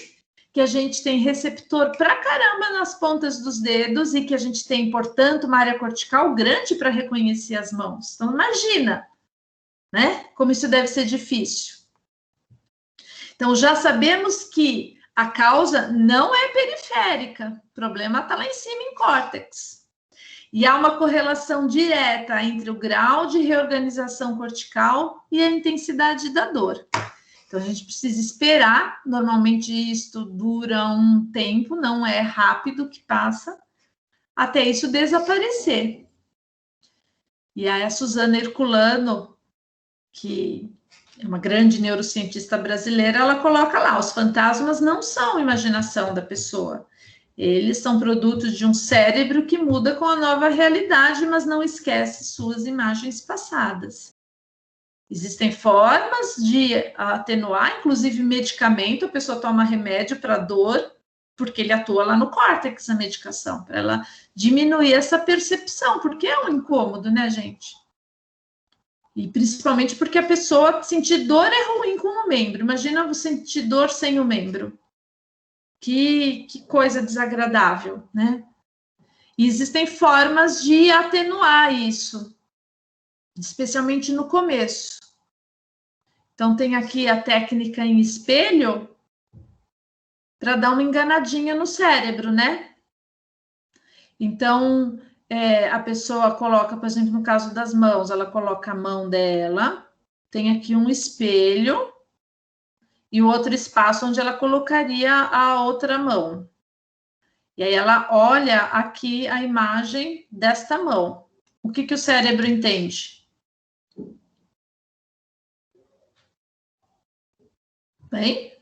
S1: que a gente tem receptor pra caramba nas pontas dos dedos e que a gente tem, portanto, uma área cortical grande para reconhecer as mãos. Então, imagina, né? Como isso deve ser difícil. Então, já sabemos que a causa não é periférica, o problema está lá em cima em córtex. E há uma correlação direta entre o grau de reorganização cortical e a intensidade da dor. Então, a gente precisa esperar. Normalmente, isto dura um tempo, não é rápido que passa, até isso desaparecer. E aí, a Suzana Herculano, que é uma grande neurocientista brasileira, ela coloca lá, os fantasmas não são imaginação da pessoa. Eles são produtos de um cérebro que muda com a nova realidade, mas não esquece suas imagens passadas. Existem formas de atenuar, inclusive medicamento, a pessoa toma remédio para dor, porque ele atua lá no córtex, a medicação, para ela diminuir essa percepção, porque é um incômodo, né, gente? E principalmente porque a pessoa sentir dor é ruim com o membro. Imagina você sentir dor sem o membro. Que coisa desagradável, né? E existem formas de atenuar isso, especialmente no começo. Então, tem aqui a técnica em espelho para dar uma enganadinha no cérebro, né? Então, a pessoa coloca, por exemplo, no caso das mãos, ela coloca a mão dela, tem aqui um espelho e o outro espaço onde ela colocaria a outra mão. E aí ela olha aqui a imagem desta mão. O que o cérebro entende? Bem?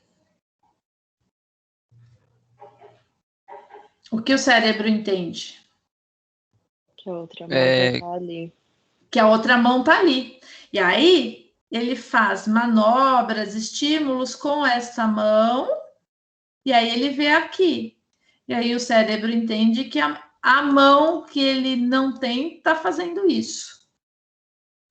S1: O que o cérebro entende?
S9: Que a outra mão tá ali.
S1: Que a outra mão tá ali. E aí, ele faz manobras, estímulos com essa mão, e aí ele vê aqui. E aí o cérebro entende que a mão que ele não tem está fazendo isso.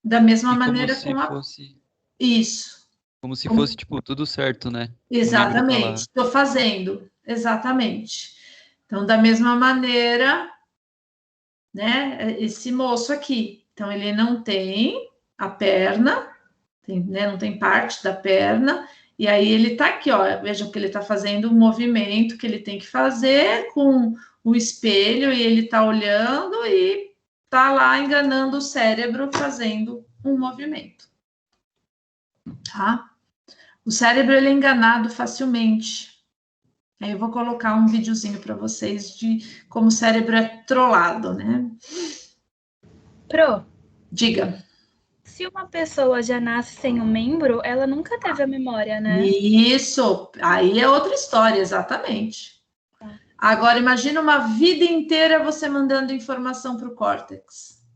S1: Da mesma maneira como
S6: fosse...
S1: Isso.
S6: Como se fosse, tipo, tudo certo, né?
S1: Exatamente. Estou fazendo. Exatamente. Então, da mesma maneira, né? Esse moço aqui. Então, ele não tem a perna, né, não tem parte da perna, e aí ele tá aqui, ó, vejam que ele tá fazendo um movimento que ele tem que fazer com o espelho, e ele tá olhando e tá lá enganando o cérebro fazendo um movimento, tá? O cérebro, ele é enganado facilmente. Aí eu vou colocar um videozinho para vocês de como o cérebro é trollado, né?
S3: Pro,
S1: Diga.
S3: se uma pessoa já nasce sem um membro, ela nunca teve a memória, né?
S1: Isso, aí é outra história, exatamente. Agora, imagina uma vida inteira você mandando informação para o córtex.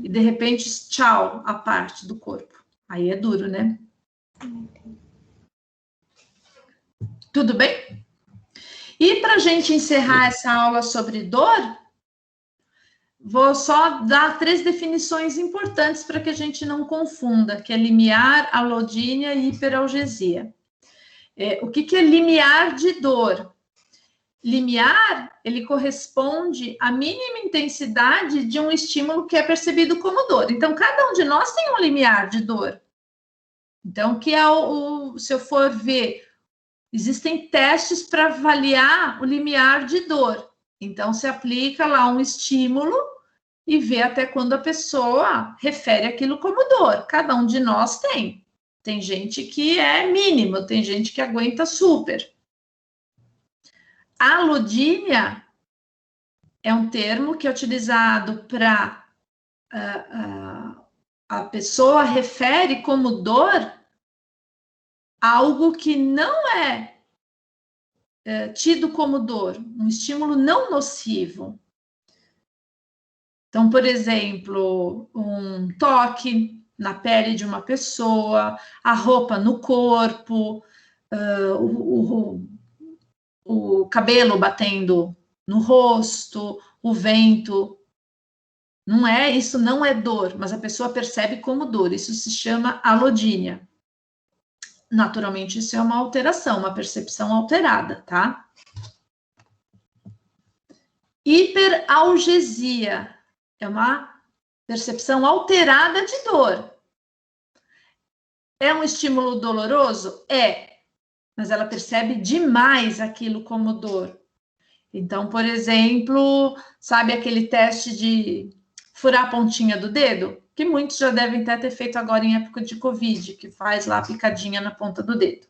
S1: E, de repente, tchau, a parte do corpo. Aí é duro, né? Tudo bem? E para a gente encerrar essa aula sobre dor, vou só dar 3 definições importantes para que a gente não confunda, que é limiar, alodínia e hiperalgesia. O que é limiar de dor? Limiar, ele corresponde à mínima intensidade de um estímulo que é percebido como dor. Então, cada um de nós tem um limiar de dor. Então, que é se eu for ver, existem testes para avaliar o limiar de dor. Então, se aplica lá um estímulo e vê até quando a pessoa refere aquilo como dor. Cada um de nós tem. Tem gente que é mínimo, tem gente que aguenta super. A alodínia é um termo que é utilizado para a pessoa refere como dor algo que não é tido como dor, um estímulo não nocivo. Então, por exemplo, um toque na pele de uma pessoa, a roupa no corpo, o cabelo batendo no rosto, o vento. Isso não é dor, mas a pessoa percebe como dor. Isso se chama alodínia. Naturalmente, isso é uma alteração, uma percepção alterada, tá? Hiperalgesia é uma percepção alterada de dor. É um estímulo doloroso? É, mas ela percebe demais aquilo como dor. Então, por exemplo, sabe aquele teste de furar a pontinha do dedo? Que muitos já devem ter feito agora em época de Covid, que faz lá a picadinha na ponta do dedo.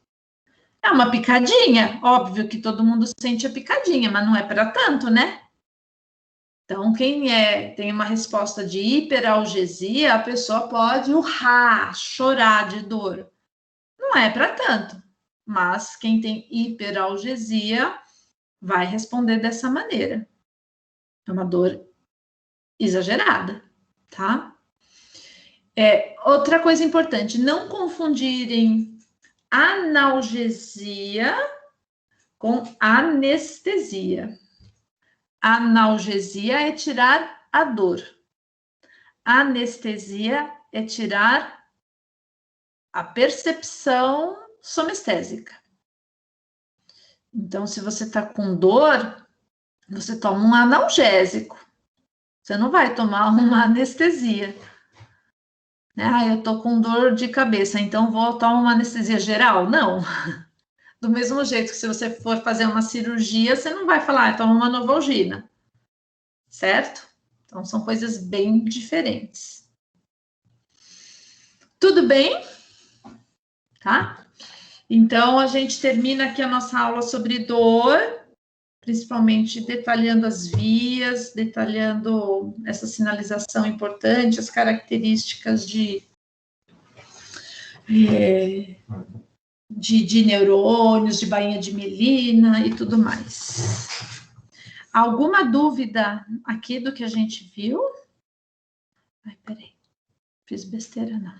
S1: É uma picadinha, óbvio que todo mundo sente a picadinha, mas não é para tanto, né? Então, quem tem uma resposta de hiperalgesia, a pessoa pode urrar, chorar de dor. Não é para tanto, mas quem tem hiperalgesia vai responder dessa maneira. É uma dor exagerada, tá? Outra coisa importante, não confundirem analgesia com anestesia. Analgesia é tirar a dor. Anestesia é tirar a percepção somestésica. Então, se você está com dor, você toma um analgésico. Você não vai tomar uma anestesia. Eu tô com dor de cabeça, então vou tomar uma anestesia geral? Não. Do mesmo jeito que se você for fazer uma cirurgia, você não vai falar, toma uma Novalgina. Certo? Então, são coisas bem diferentes. Tudo bem? Tá? Então, a gente termina aqui a nossa aula sobre dor, principalmente detalhando as vias, detalhando essa sinalização importante, as características de neurônios, de bainha de mielina e tudo mais. Alguma dúvida aqui do que a gente viu? Ai, peraí. Fiz besteira, não.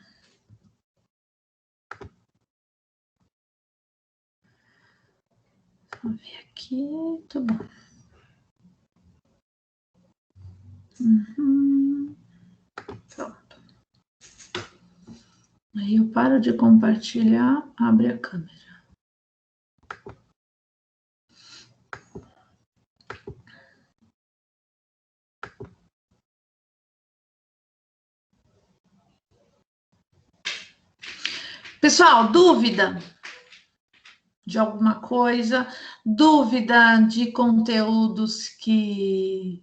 S1: Vamos ver aqui. Tudo bom. Pronto. Aí eu paro de compartilhar, abre a câmera. Pessoal, dúvida de alguma coisa? Dúvida de conteúdos que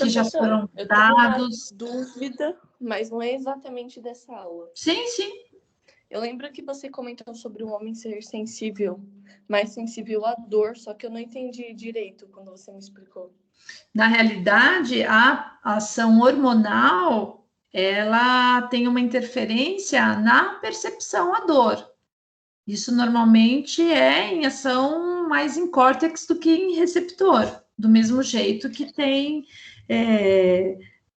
S1: já foram dados?
S2: Eu tenho uma dúvida, mas não é exatamente dessa aula.
S1: Sim, sim.
S2: Eu lembro que você comentou sobre o homem ser sensível, mais sensível à dor, só que eu não entendi direito quando você me explicou.
S1: Na realidade, a ação hormonal, ela tem uma interferência na percepção à dor. Isso normalmente é em ação mais em córtex do que em receptor, do mesmo jeito que tem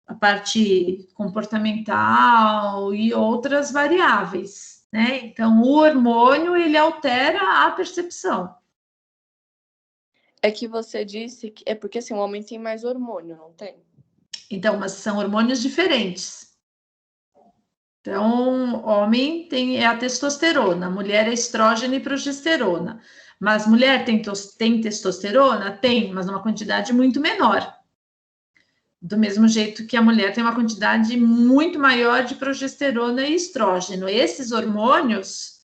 S1: a parte comportamental e outras variáveis, né? Então, o hormônio, ele altera a percepção.
S2: É que você disse que é porque assim, o homem tem mais hormônio, não tem?
S1: Então, mas são hormônios diferentes. Então, homem é a testosterona, mulher é estrógeno e progesterona. Mas mulher tem testosterona? Tem, mas numa quantidade muito menor. Do mesmo jeito que a mulher tem uma quantidade muito maior de progesterona e estrógeno. Esses hormônios,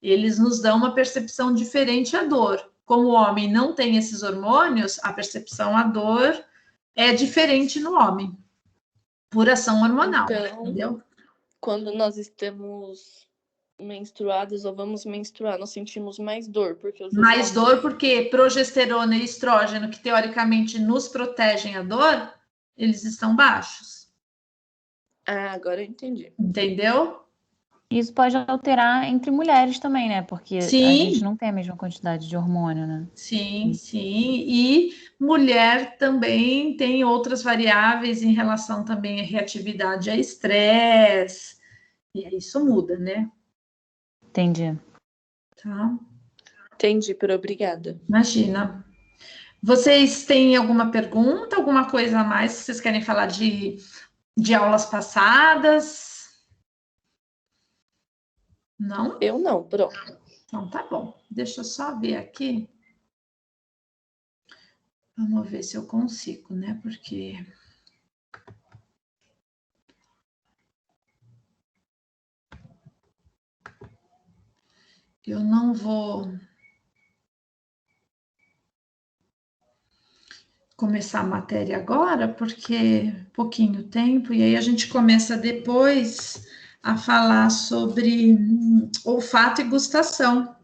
S1: eles nos dão uma percepção diferente à dor. Como o homem não tem esses hormônios, a percepção à dor é diferente no homem, por ação hormonal,
S2: então,
S1: entendeu?
S2: Quando nós estamos menstruadas ou vamos menstruar, nós sentimos mais dor.
S1: Mais dor porque progesterona e estrógeno, que teoricamente nos protegem a dor, eles estão baixos.
S2: Ah, agora eu entendi.
S1: Entendeu?
S7: Isso pode alterar entre mulheres também, né? Porque
S1: Sim.
S7: A gente não tem a mesma quantidade de hormônio, né?
S1: Sim, sim. E mulher também tem outras variáveis em relação também à reatividade a estresse. E aí isso muda, né?
S7: Entendi.
S1: Tá.
S2: Entendi, obrigada.
S1: Imagina. Vocês têm alguma pergunta, alguma coisa a mais que vocês querem falar de aulas passadas? Não?
S2: Eu não, pronto.
S1: Então, tá bom. Deixa eu só ver aqui. Vamos ver se eu consigo, né? Porque... eu não vou começar a matéria agora, porque pouquinho tempo, e aí a gente começa depois a falar sobre olfato e gustação.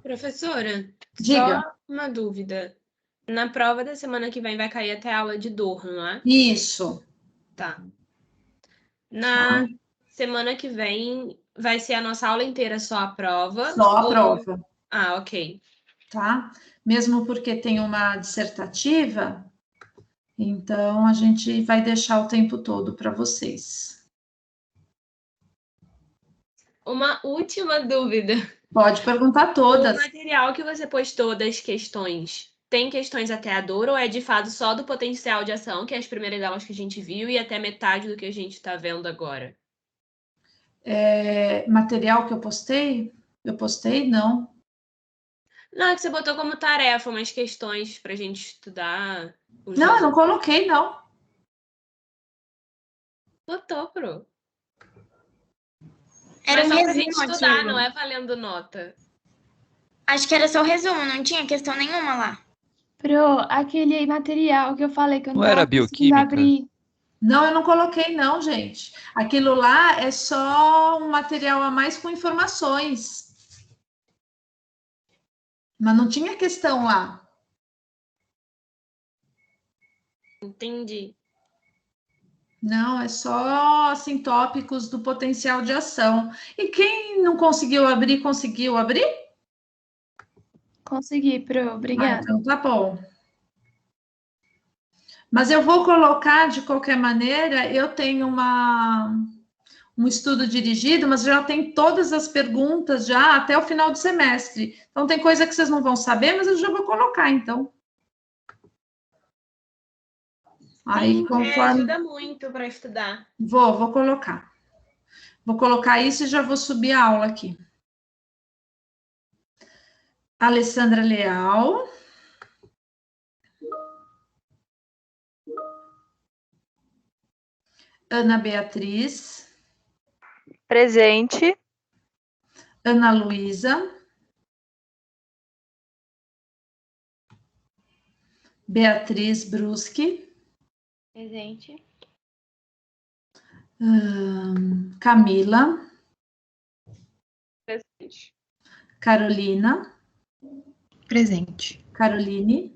S10: Professora,
S1: Diga.
S10: só uma dúvida. Na prova da semana que vem vai cair até a aula de dor, não é?
S1: Isso.
S10: Tá. Na semana que vem vai ser a nossa aula inteira só a prova?
S1: Só a prova.
S10: Ah, ok.
S1: Tá? Mesmo porque tem uma dissertativa, então a gente vai deixar o tempo todo para vocês.
S10: Uma última dúvida.
S1: Pode perguntar todas.
S10: O material que você postou das questões tem questões até a dor, ou é de fato só do potencial de ação, que é as primeiras aulas que a gente viu, e até metade do que a gente está vendo agora?
S1: Material que eu postei? Eu postei? Não.
S10: Não, é que você botou como tarefa umas questões pra gente estudar.
S1: Não, eu não coloquei, não.
S10: Botou, Pro.
S5: Era
S10: Mas
S5: um
S10: só pra gente
S5: resumo,
S10: estudar,
S5: aquilo.
S10: não é valendo nota.
S5: Acho que era só o resumo, não tinha questão nenhuma lá.
S3: Pro, aquele material que eu falei que eu não
S6: Não era
S3: tava conseguindo
S6: bioquímica?
S3: abrir.
S1: Não, eu não coloquei, não, gente. Aquilo lá é só um material a mais com informações. Mas não tinha questão lá.
S10: Entendi.
S1: Não, é só assim, tópicos do potencial de ação. E quem não conseguiu abrir, conseguiu abrir?
S3: Consegui, Pro, obrigada.
S1: Então tá bom. Mas eu vou colocar, de qualquer maneira, eu tenho um estudo dirigido, mas já tem todas as perguntas já até o final do semestre. Então tem coisa que vocês não vão saber, mas eu já vou colocar, então. Aí, conforme...
S10: ajuda muito para estudar.
S1: Vou colocar. Vou colocar isso e já vou subir a aula aqui. Alessandra Leal. Ana Beatriz.
S2: Presente.
S1: Ana Luísa. Beatriz Bruschi.
S9: Presente.
S1: Camila.
S8: Presente.
S1: Carolina.
S11: Presente.
S1: Caroline.